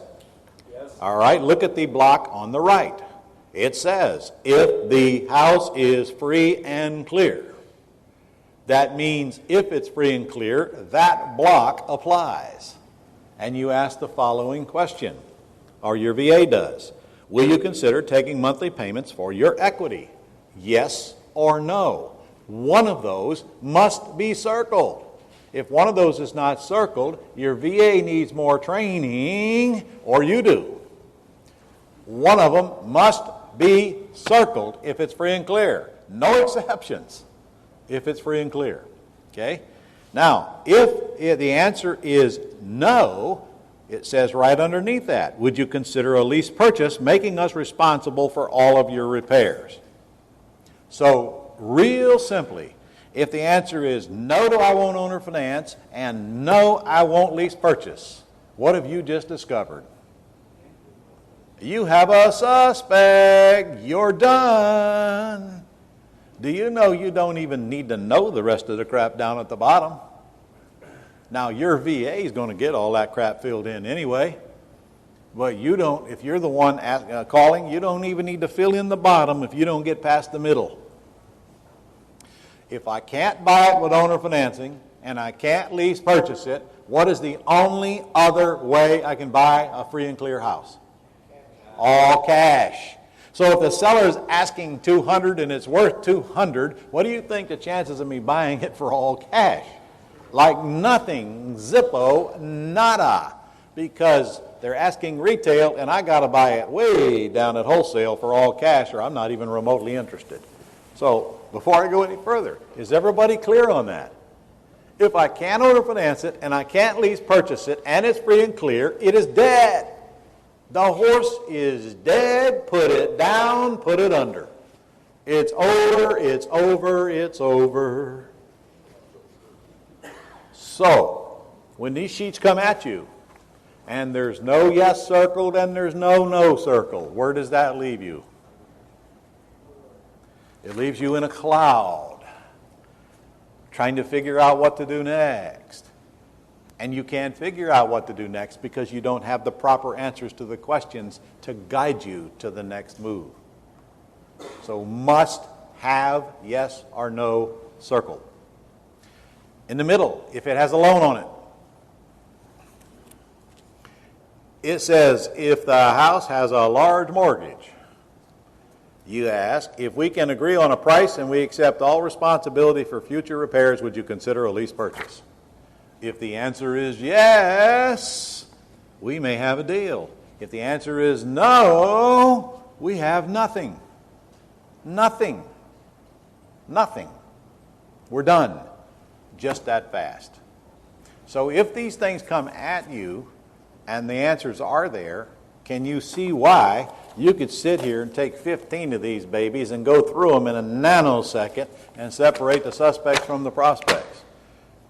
Yes. All right, look at the block on the right. It says, if the house is free and clear. That means if it's free and clear, that block applies. And you ask the following question, or your VA does. Will you consider taking monthly payments for your equity? Yes or no? One of those must be circled. If one of those is not circled, your VA needs more training, or you do. One of them must be circled if it's free and clear. No exceptions if it's free and clear. Okay? Now, if the answer is no, it says right underneath that, would you consider a lease purchase, making us responsible for all of your repairs? So, real simply, if the answer is no to I won't owner finance and no, I won't lease purchase, what have you just discovered? You have a suspect. You're done. Do you know you don't even need to know the rest of the crap down at the bottom? Now, your VA is going to get all that crap filled in anyway. But you don't, if you're the one calling, you don't even need to fill in the bottom if you don't get past the middle. If I can't buy it with owner financing and I can't lease purchase it, what is the only other way I can buy a free and clear house? All cash. So if the seller is asking $200 and it's worth $200, what do you think the chances of me buying it for all cash? Like nothing, zippo, nada, because they're asking retail and I got to buy it way down at wholesale for all cash or I'm not even remotely interested. So before I go any further, is everybody clear on that? If I can't owner finance it and I can't lease purchase it and it's free and clear, it is dead. The horse is dead. Put it down, put it under. It's over, it's over, it's over. So, when these sheets come at you, and there's no yes circled and there's no no circled, where does that leave you? It leaves you in a cloud, trying to figure out what to do next. And you can't figure out what to do next because you don't have the proper answers to the questions to guide you to the next move. So must have yes or no circled. In the middle, if it has a loan on it, it says if the house has a large mortgage, you ask, if we can agree on a price and we accept all responsibility for future repairs, would you consider a lease purchase? If the answer is yes, we may have a deal. If the answer is no, we have nothing. Nothing. Nothing. We're done. Just that fast. So if these things come at you and the answers are there, can you see why you could sit here and take 15 of these babies and go through them in a nanosecond and separate the suspects from the prospects?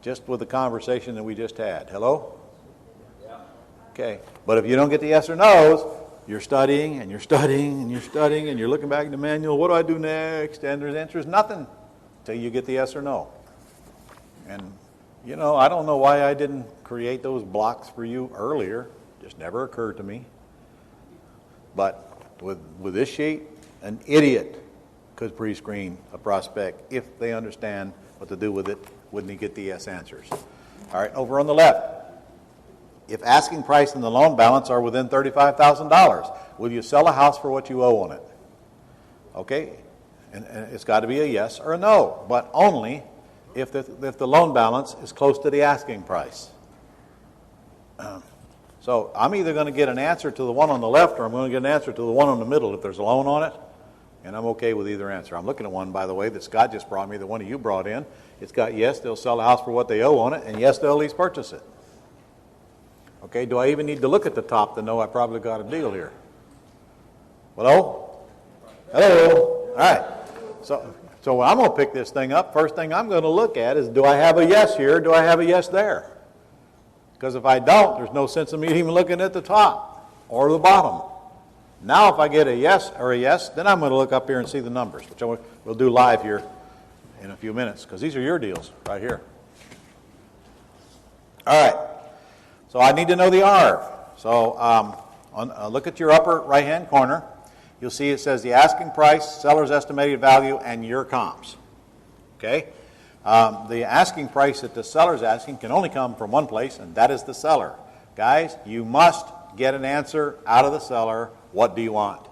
Just with the conversation that we just had. Hello? Yeah. Okay. But if you don't get the yes or no's, you're studying and you're studying and you're studying and you're looking back in the manual, what do I do next? And the answer is nothing until you get the yes or no. And, you know, I don't know why I didn't create those blocks for you earlier. Just never occurred to me. But with this sheet, an idiot could pre-screen a prospect if they understand what to do with it when they get the yes answers. All right, over on the left, if asking price and the loan balance are within $35,000, will you sell a house for what you owe on it? Okay, and it's got to be a yes or a no, but only if the loan balance is close to the asking price. So I'm either going to get an answer to the one on the left or I'm going to get an answer to the one on the middle if there's a loan on it, and I'm okay with either answer. I'm looking at one, by the way, that Scott just brought me, the one that you brought in. It's got yes, they'll sell a house for what they owe on it, and yes, they'll lease purchase it. Okay, do I even need to look at the top to know I probably got a deal here? Hello? Hello? All right. So when I'm going to pick this thing up, first thing I'm going to look at is, do I have a yes here? Do I have a yes there? Because if I don't, there's no sense of me even looking at the top or the bottom. Now if I get a yes or a yes, then I'm going to look up here and see the numbers, which we'll do live here in a few minutes, because these are your deals right here. All right. So I need to know the ARV. So look at your upper right-hand corner. You'll see it says the asking price, seller's estimated value, and your comps. Okay? The asking price that the seller's asking can only come from one place, and that is the seller. Guys, you must get an answer out of the seller. What do you want?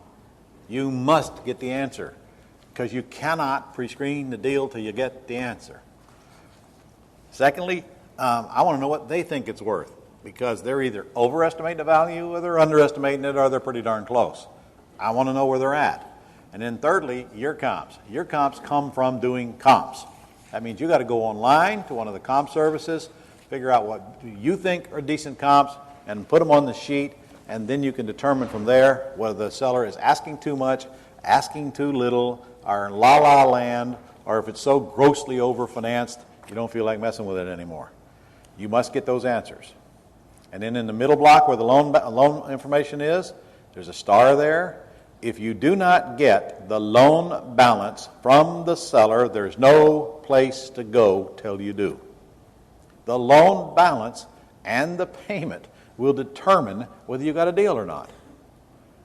You must get the answer, because you cannot pre-screen the deal till you get the answer. Secondly, I want to know what they think it's worth, because they're either overestimating the value or they're underestimating it or they're pretty darn close. I want to know where they're at. And then thirdly, your comps. Your comps come from doing comps. That means you got to go online to one of the comp services, figure out what you think are decent comps, and put them on the sheet, and then you can determine from there whether the seller is asking too much, asking too little, or in la-la land, or if it's so grossly overfinanced you don't feel like messing with it anymore. You must get those answers. And then in the middle block where the loan information is, there's a star there. If you do not get the loan balance from the seller, there's no place to go till you do. The loan balance and the payment will determine whether you got a deal or not.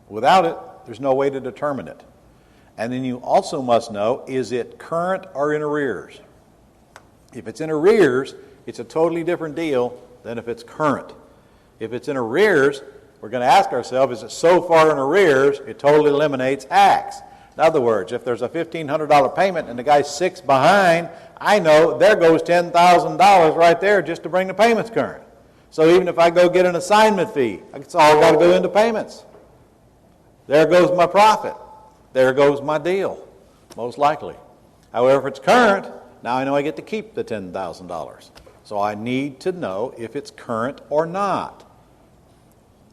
Without it, there's no way to determine it. And then you also must know, is it current or in arrears? If it's in arrears, it's a totally different deal than if it's current. If it's in arrears, we're going to ask ourselves, is it so far in arrears, it totally eliminates X. In other words, if there's a $1,500 payment and the guy's 6 behind, I know there goes $10,000 right there just to bring the payments current. So even if I go get an assignment fee, it's all got to go into payments. There goes my profit. There goes my deal, most likely. However, if it's current, now I know I get to keep the $10,000. So I need to know if it's current or not.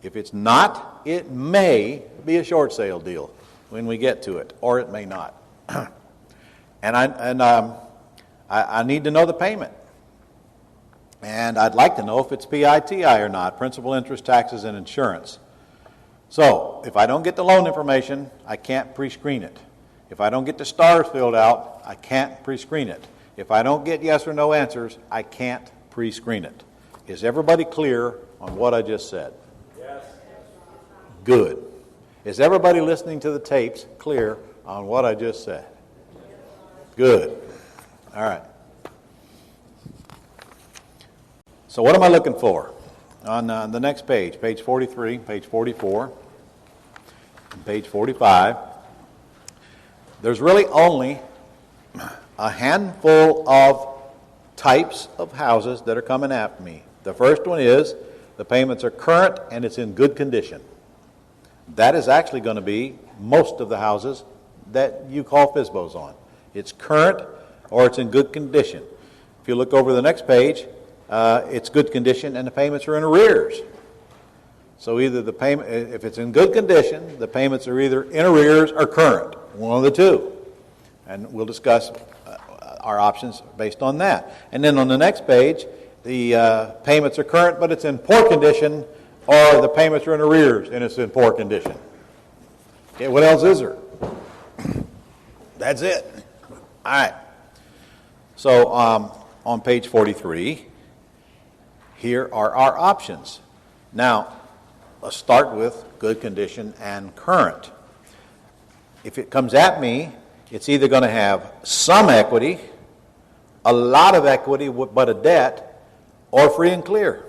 If it's not, it may be a short sale deal when we get to it, or it may not. And I need to know the payment. And I'd like to know if it's PITI or not, principal, interest, taxes, and insurance. So if I don't get the loan information, I can't pre-screen it. If I don't get the stars filled out, I can't pre-screen it. If I don't get yes or no answers, I can't pre-screen it. Is everybody clear on what I just said? Yes. Good. Is everybody listening to the tapes clear on what I just said? Good. All right. So what am I looking for? On the next page, page 43, page 44, and page 45, there's really only a handful of types of houses that are coming at me. The first one is the payments are current and it's in good condition. That is actually going to be most of the houses that you call FSBOs on. It's current or it's in good condition. If you look over the next page, it's good condition and the payments are in arrears. So either the payment, if it's in good condition, the payments are either in arrears or current, one of the two. And we'll discuss our options based on that. And then on the next page, the payments are current, but it's in poor condition, or the payments are in arrears and it's in poor condition. Okay, what else is there? That's it. All right. So on page 43, here are our options. Now, let's start with good condition and current. If it comes at me, it's either going to have some equity, a lot of equity but a debt, or free and clear,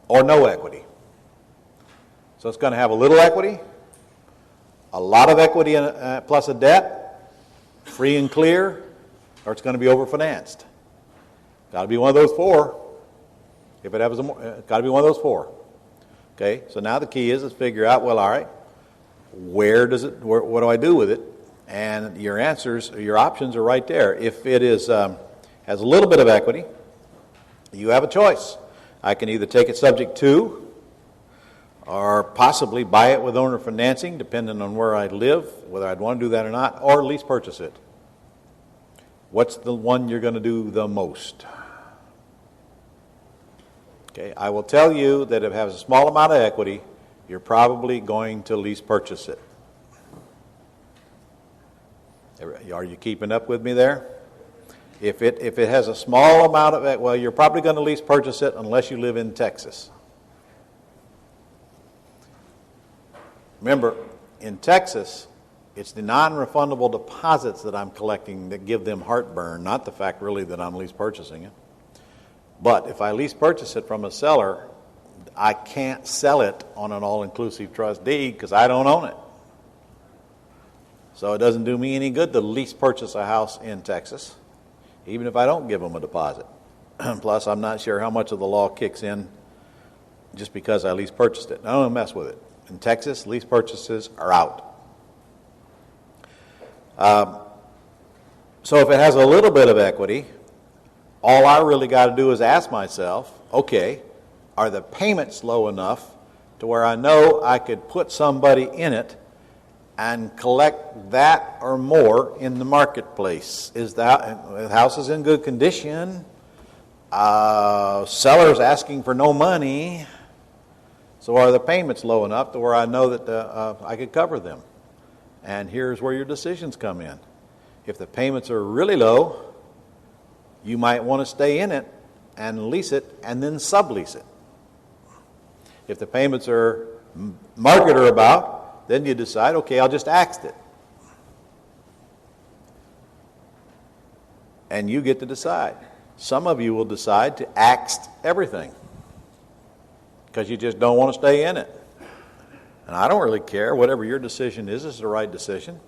or no equity. So it's going to have a little equity, a lot of equity plus a debt, free and clear, or it's going to be overfinanced. Got to be one of those four. If it has got to be one of those four. Okay, so now the key is figure out, well, all right, what do I do with it? And your answers, your options are right there. If it is has a little bit of equity, you have a choice. I can either take it subject to, or possibly buy it with owner financing, depending on where I live, whether I'd want to do that or not, or lease purchase it. What's the one you're going to do the most? Okay, I will tell you that if it has a small amount of equity, you're probably going to lease purchase it. Are you keeping up with me there? If it has a small amount of, well, you're probably going to lease purchase it unless you live in Texas. Remember, in Texas, it's the non-refundable deposits that I'm collecting that give them heartburn, not the fact really that I'm lease purchasing it. But if I lease purchase it from a seller, I can't sell it on an all-inclusive trust deed because I don't own it. So it doesn't do me any good to lease purchase a house in Texas, even if I don't give them a deposit. Plus, I'm not sure how much of the law kicks in just because I lease purchased it. I don't mess with it. In Texas, lease purchases are out. So if it has a little bit of equity, all I really got to do is ask myself, okay, are the payments low enough to where I know I could put somebody in it and collect that or more in the marketplace? Is the house is in good condition? Seller's asking for no money. So are the payments low enough to where I know that I could cover them? And here's where your decisions come in. If the payments are really low, you might want to stay in it and lease it and then sublease it. If the payments are market or about, then you decide, okay, I'll just axe it. And you get to decide. Some of you will decide to axe everything because you just don't want to stay in it. And I don't really care. Whatever your decision is the right decision.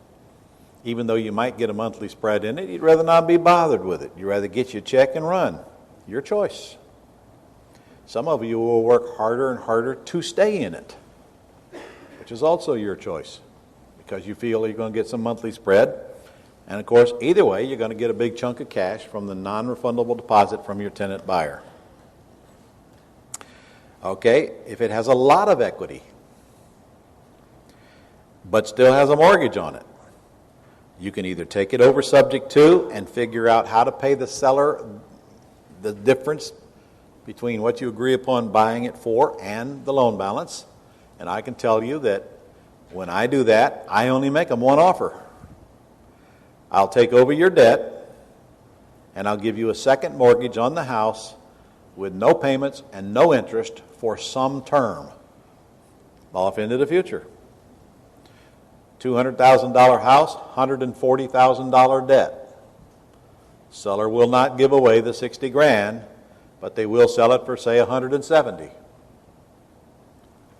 Even though you might get a monthly spread in it, you'd rather not be bothered with it. You'd rather get your check and run. Your choice. Some of you will work harder and harder to stay in it, which is also your choice because you feel you're going to get some monthly spread. And of course, either way, you're going to get a big chunk of cash from the non-refundable deposit from your tenant buyer. Okay, if it has a lot of equity, but still has a mortgage on it, you can either take it over subject to and figure out how to pay the seller the difference between what you agree upon buying it for and the loan balance. And I can tell you that When I do that, I only make them one offer. I'll take over your debt, and I'll give you a second mortgage on the house with no payments and no interest for some term, off into the future. $200,000 house, $140,000 debt. Seller will not give away the 60 grand, but they will sell it for, say, 170.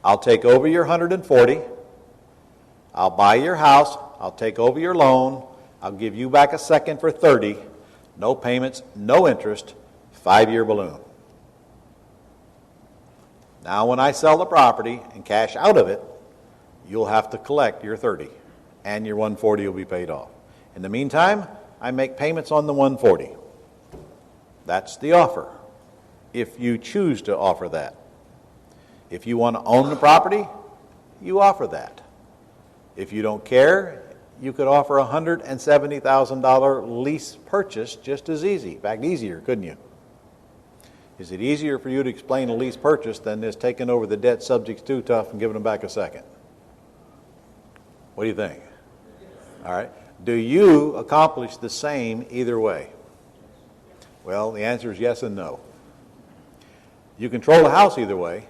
I'll take over your 140. I'll buy your house. I'll take over your loan. I'll give you back a second for 30. No payments, no interest, 5-year balloon. Now, when I sell the property and cash out of it, you'll have to collect your 30, and your 140 will be paid off. In the meantime, I make payments on the 140. That's the offer, if you choose to offer that. If you want to own the property, you offer that. If you don't care, you could offer a $170,000 lease purchase just as easy. In fact, easier, couldn't you? Is it easier for you to explain a lease purchase than this taking over the debt subjects to tough and giving them back a second? What do you think? All right. Do you accomplish the same either way? Well, the answer is yes and no. You control the house either way.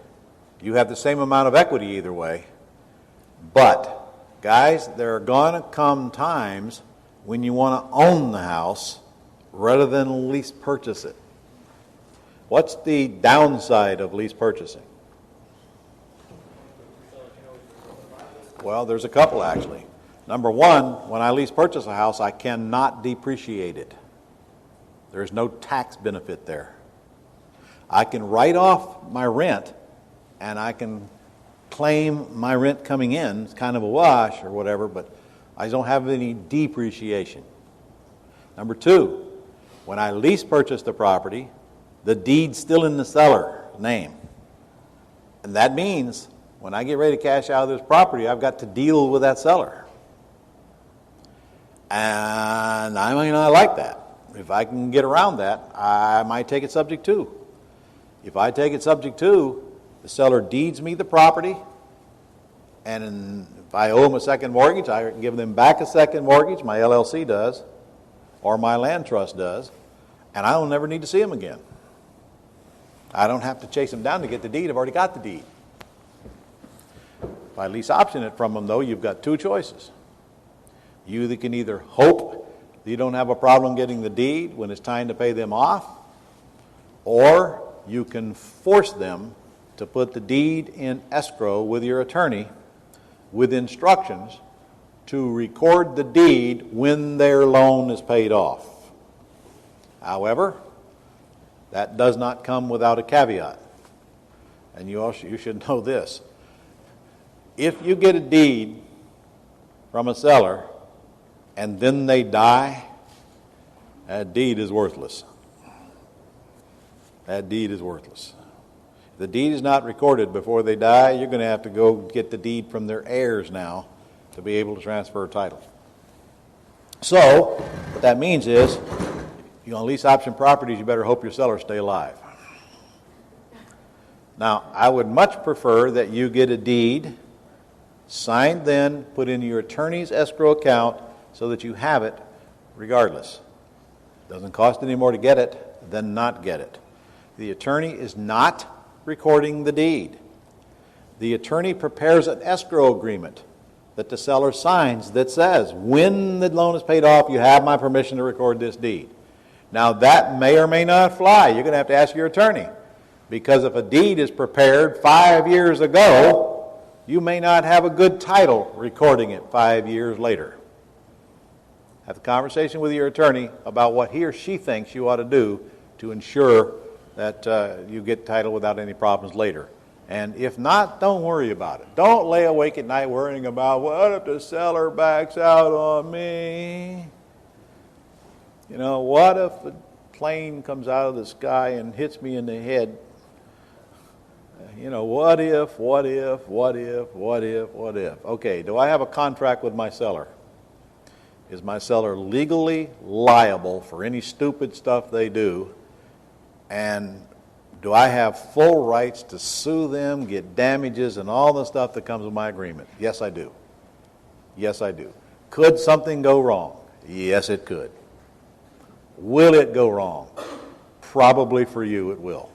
You have the same amount of equity either way. But, guys, there are going to come times when you want to own the house rather than lease purchase it. What's the downside of lease purchasing? Well, there's a couple actually. Number one, when I lease purchase a house, I cannot depreciate it. There's no tax benefit there. I can write off my rent and I can claim my rent coming in. It's kind of a wash or whatever, but I don't have any depreciation. Number two, when I lease purchase the property, the deed's still in the seller's name. And that means when I get ready to cash out of this property, I've got to deal with that seller. And I may not like that. If I can get around that, I might take it subject to. If I take it subject to, the seller deeds me the property, and if I owe them a second mortgage, I can give them back a second mortgage, my LLC does, or my land trust does, and I will never need to see them again. I don't have to chase them down to get the deed. I've already got the deed. If I lease option it from them, though, you've got two choices. You can either hope that you don't have a problem getting the deed when it's time to pay them off, or you can force them to put the deed in escrow with your attorney with instructions to record the deed when their loan is paid off. However, that does not come without a caveat. And you should know this. If you get a deed from a seller and then they die, that deed is worthless. That deed is worthless. If the deed is not recorded before they die, you're going to have to go get the deed from their heirs now to be able to transfer title. So, what that means is, if you want to lease option properties, you better hope your sellers stay alive. Now, I would much prefer that you get a deed, signed then, put in your attorney's escrow account so that you have it regardless. It doesn't cost any more to get it than not get it. The attorney is not recording the deed. The attorney prepares an escrow agreement that the seller signs that says, when the loan is paid off, you have my permission to record this deed. Now, that may or may not fly. You're going to have to ask your attorney. Because if a deed is prepared 5 years ago, you may not have a good title recording it 5 years later. Have a conversation with your attorney about what he or she thinks you ought to do to ensure that you get title without any problems later. And if not, don't worry about it. Don't lay awake at night worrying about, what if the seller backs out on me? You know, what if a plane comes out of the sky and hits me in the head? You know, what if? Okay, do I have a contract with my seller? Is my seller legally liable for any stupid stuff they do? And do I have full rights to sue them, get damages, and all the stuff that comes with my agreement? Yes, I do. Yes, I do. Could something go wrong? Yes, it could. Will it go wrong? Probably for you it will.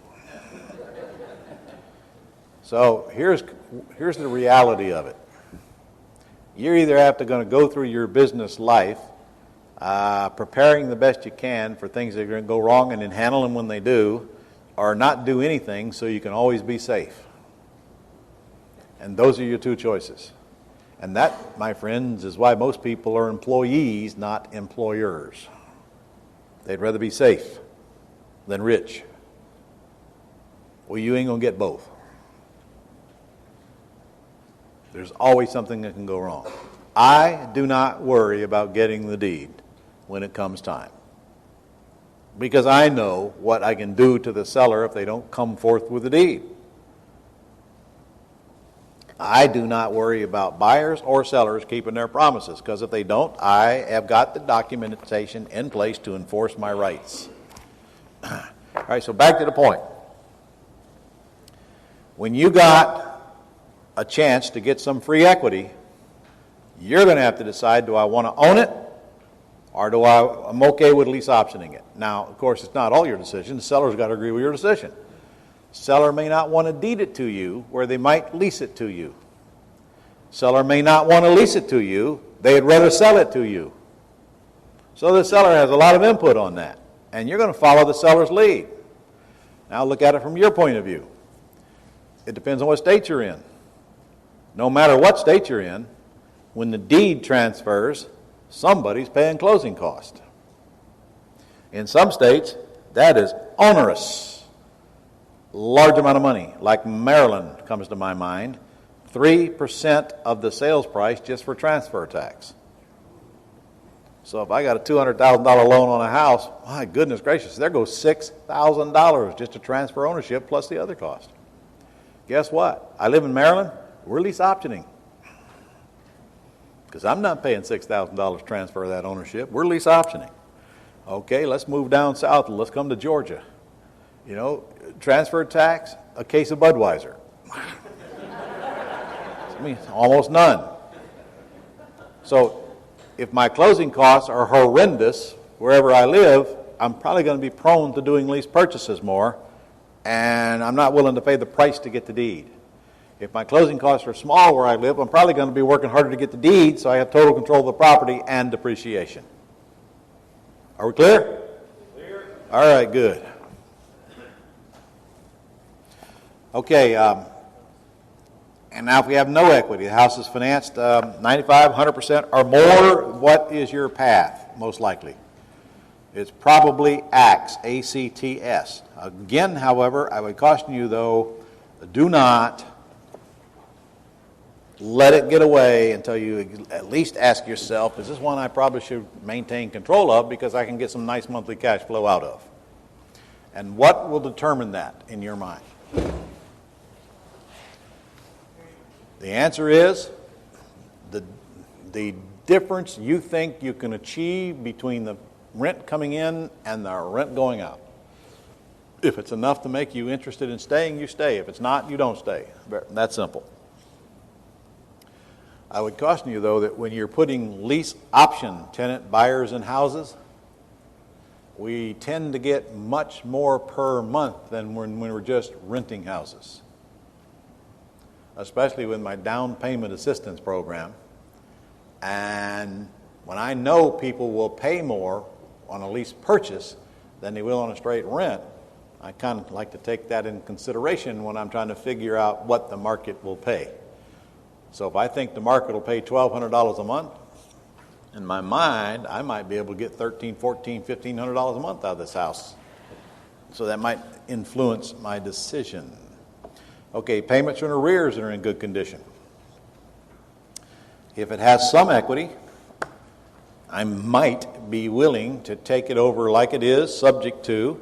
So here's the reality of it. You're either going to go through your business life preparing the best you can for things that are going to go wrong and then handle them when they do, or not do anything so you can always be safe. And those are your two choices. And that, my friends, is why most people are employees, not employers. They'd rather be safe than rich. Well, you ain't going to get both. There's always something that can go wrong. I do not worry about getting the deed when it comes time, because I know what I can do to the seller if they don't come forth with the deed. I do not worry about buyers or sellers keeping their promises, because if they don't, I have got the documentation in place to enforce my rights. All right, so back to the point. When you got a chance to get some free equity, you're going to have to decide, do I want to own it, or I'm okay with lease optioning it. Now, of course, it's not all your decision. The seller's got to agree with your decision. Seller may not want to deed it to you where they might lease it to you. Seller may not want to lease it to you. They'd rather sell it to you. So the seller has a lot of input on that, and you're going to follow the seller's lead. Now look at it from your point of view. It depends on what state you're in. No matter what state you're in, when the deed transfers, somebody's paying closing cost. In some states, that is onerous. Large amount of money, like Maryland comes to my mind, 3% of the sales price just for transfer tax. So if I got a $200,000 loan on a house, my goodness gracious, there goes $6,000 just to transfer ownership plus the other cost. Guess what? I live in Maryland. We're lease optioning, because I'm not paying $6,000 to transfer that ownership. We're lease optioning. Okay, let's move down south and let's come to Georgia. You know, transfer tax, a case of Budweiser. I mean, almost none. So if my closing costs are horrendous wherever I live, I'm probably going to be prone to doing lease purchases more, and I'm not willing to pay the price to get the deed. If my closing costs are small where I live, I'm probably going to be working harder to get the deed, so I have total control of the property and depreciation. Are we clear? Clear. All right, good. Okay, and now if we have no equity, the house is financed 95, 100% or more, what is your path, most likely? It's probably ACTS, A-C-T-S. Again, however, I would caution you, though, do not let it get away until you at least ask yourself, is this one I probably should maintain control of because I can get some nice monthly cash flow out of? And what will determine that in your mind? The answer is the difference you think you can achieve between the rent coming in and the rent going out. If it's enough to make you interested in staying, you stay. If it's not, you don't stay. That's simple. I would caution you, though, that when you're putting lease option tenant buyers in houses, we tend to get much more per month than when we're just renting houses. Especially with my down payment assistance program. And when I know people will pay more on a lease purchase than they will on a straight rent, I kind of like to take that in consideration when I'm trying to figure out what the market will pay. So if I think the market will pay $1,200 a month, in my mind, I might be able to get $1,300, $1,400, $1,500 a month out of this house. So that might influence my decision. Okay, payments and arrears are in good condition. If it has some equity, I might be willing to take it over like it is, subject to,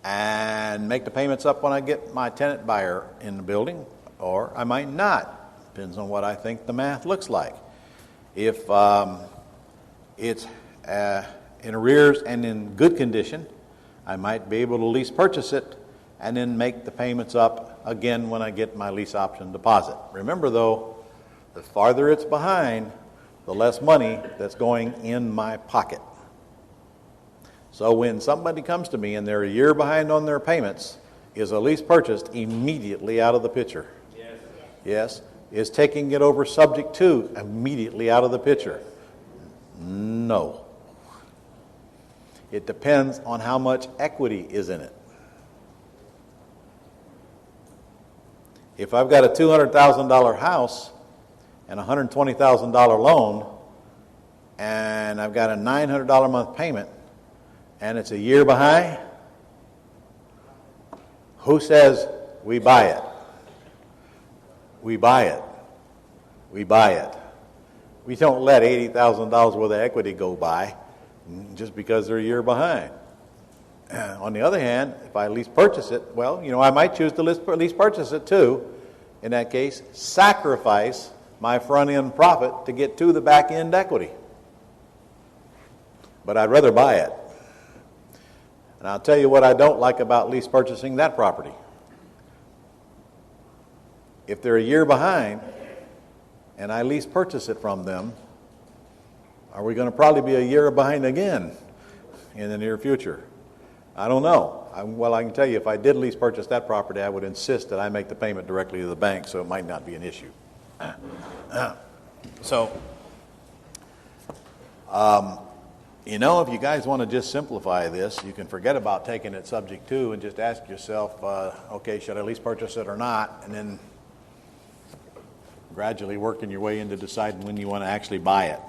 and make the payments up when I get my tenant buyer in the building, or I might not. Depends on what I think the math looks like. If it's in arrears and in good condition, I might be able to lease purchase it and then make the payments up again when I get my lease option deposit. Remember, though, the farther it's behind, the the less money that's going in my pocket. So when somebody comes to me and they're a year behind on their payments, is a lease purchased immediately out of the picture? Yes. Yes. Is taking it over subject to immediately out of the picture? No. It depends on how much equity is in it. If I've got a $200,000 house and a $120,000 loan, and I've got a $900 a month payment, and it's a year behind, who says we buy it? We buy it. We buy it. We don't let $80,000 worth of equity go by just because they're a year behind. On the other hand, if I lease purchase it, well, I might choose to lease purchase it too. In that case, sacrifice my front-end profit to get to the back-end equity. But I'd rather buy it. And I'll tell you what I don't like about lease purchasing that property. If they're a year behind and I lease purchase it from them, are we going to probably be a year behind again in the near future? I don't know. I can tell you if I did lease purchase that property, I would insist that I make the payment directly to the bank, so it might not be an issue. If you guys want to just simplify this, you can forget about taking it subject to and just ask yourself, okay, should I lease purchase it or not? And then gradually working your way into deciding when you want to actually buy it.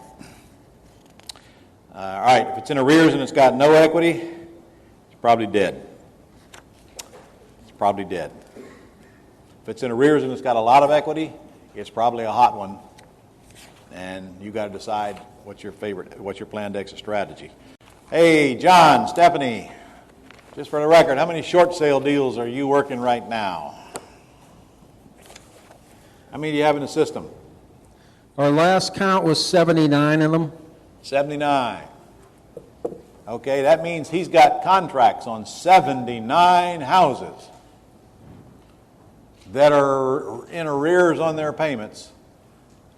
All right, if it's in arrears and it's got no equity, it's probably dead. It's probably dead. If it's in arrears and it's got a lot of equity, it's probably a hot one. And you got to decide what's your planned exit strategy. Hey, John, Stephanie, just for the record, how many short sale deals are you working right now? How many do you have in the system? Our last count was 79 of them. 79. Okay, that means he's got contracts on 79 houses that are in arrears on their payments.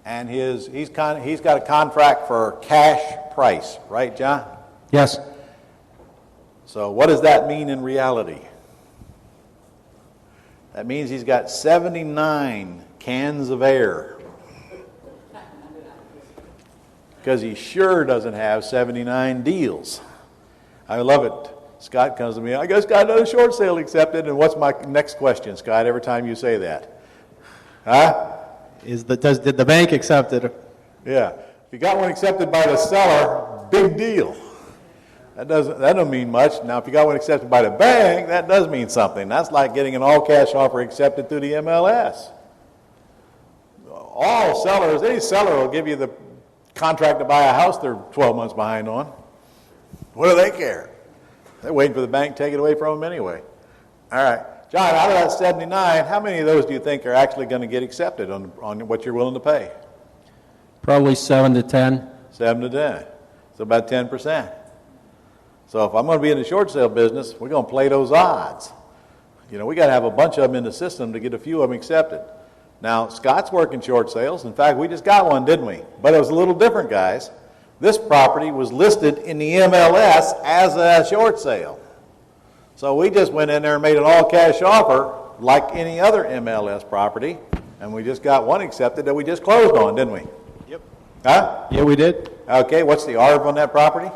And he's got a contract for cash price, right, John? Yes. So what does that mean in reality? That means he's got 79 cans of air. Because he sure doesn't have 79 deals. I love it. Scott comes to me, I just got another short sale accepted, and what's my next question, Scott, every time you say that? Huh? Did the bank accept it? Yeah. If you got one accepted by the seller, big deal. That doesn't mean much. Now, if you got one accepted by the bank, that does mean something. That's like getting an all-cash offer accepted through the MLS. All sellers, any seller will give you the contract to buy a house they're 12 months behind on. What do they care? They're waiting for the bank to take it away from them anyway. All right. John, out of that 79, how many of those do you think are actually going to get accepted on what you're willing to pay? Probably 7 to 10. 7 to 10. So about 10%. So if I'm going to be in the short sale business, we're going to play those odds. We got to have a bunch of them in the system to get a few of them accepted. Now, Scott's working short sales. In fact, we just got one, didn't we? But it was a little different, guys. This property was listed in the MLS as a short sale. So we just went in there and made an all-cash offer like any other MLS property, and we just got one accepted that we just closed on, didn't we? Yep. Huh? Yeah, we did. Okay, what's the ARV on that property?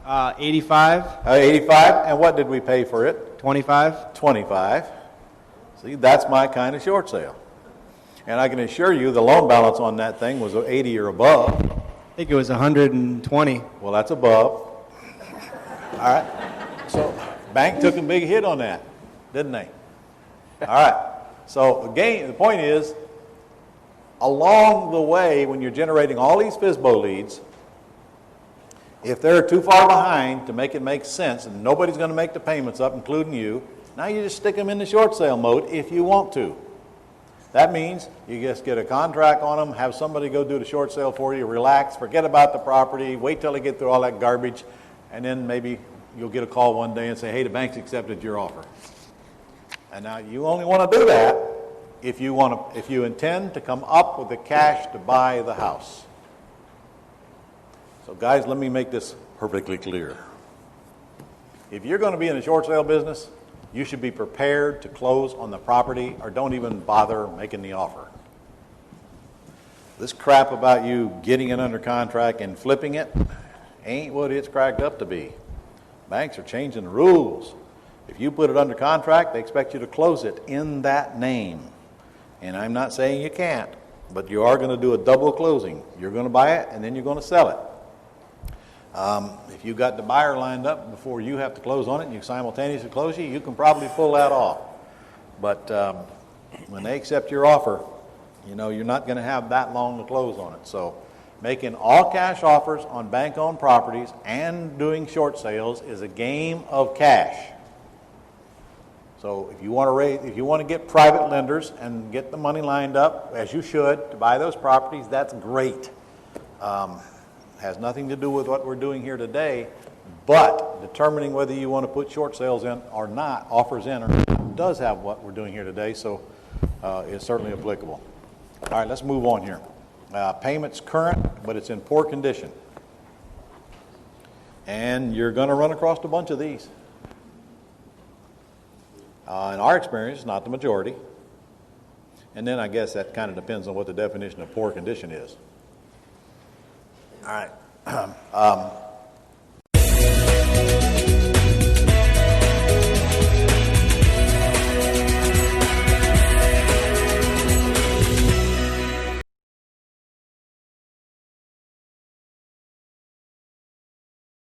85. 85, and what did we pay for it? 25. 25. See, that's my kind of short sale. And I can assure you the loan balance on that thing was 80 or above. I think it was 120. Well, that's above. All right. So bank took a big hit on that, didn't they? All right. So again, the point is, along the way, when you're generating all these FSBO leads, if they're too far behind to make it make sense, and nobody's going to make the payments up, including you, now you just stick them in the short sale mode if you want to. That means you just get a contract on them, have somebody go do the short sale for you, relax, forget about the property, wait till they get through all that garbage, and then maybe you'll get a call one day and say, hey, the bank's accepted your offer. And now you only want to do that if you intend to come up with the cash to buy the house. So guys, let me make this perfectly clear. If you're going to be in the short sale business, you should be prepared to close on the property or don't even bother making the offer. This crap about you getting it under contract and flipping it ain't what it's cracked up to be. Banks are changing the rules. If you put it under contract, they expect you to close it in that name. And I'm not saying you can't, but you are going to do a double closing. You're going to buy it, and then you're going to sell it. If you got the buyer lined up before you have to close on it, and you simultaneously close you can probably pull that off. But when they accept your offer, you're not going to have that long to close on it. So making all cash offers on bank-owned properties and doing short sales is a game of cash. So if you want to get private lenders and get the money lined up, as you should, to buy those properties, that's great. Has nothing to do with what we're doing here today, but determining whether you want to put short sales in or not, offers in or not, does have what we're doing here today, so it's certainly applicable. All right, let's move on here. Payment's current, but it's in poor condition. And you're going to run across a bunch of these. In our experience, not the majority. And then I guess that kind of depends on what the definition of poor condition is. All right.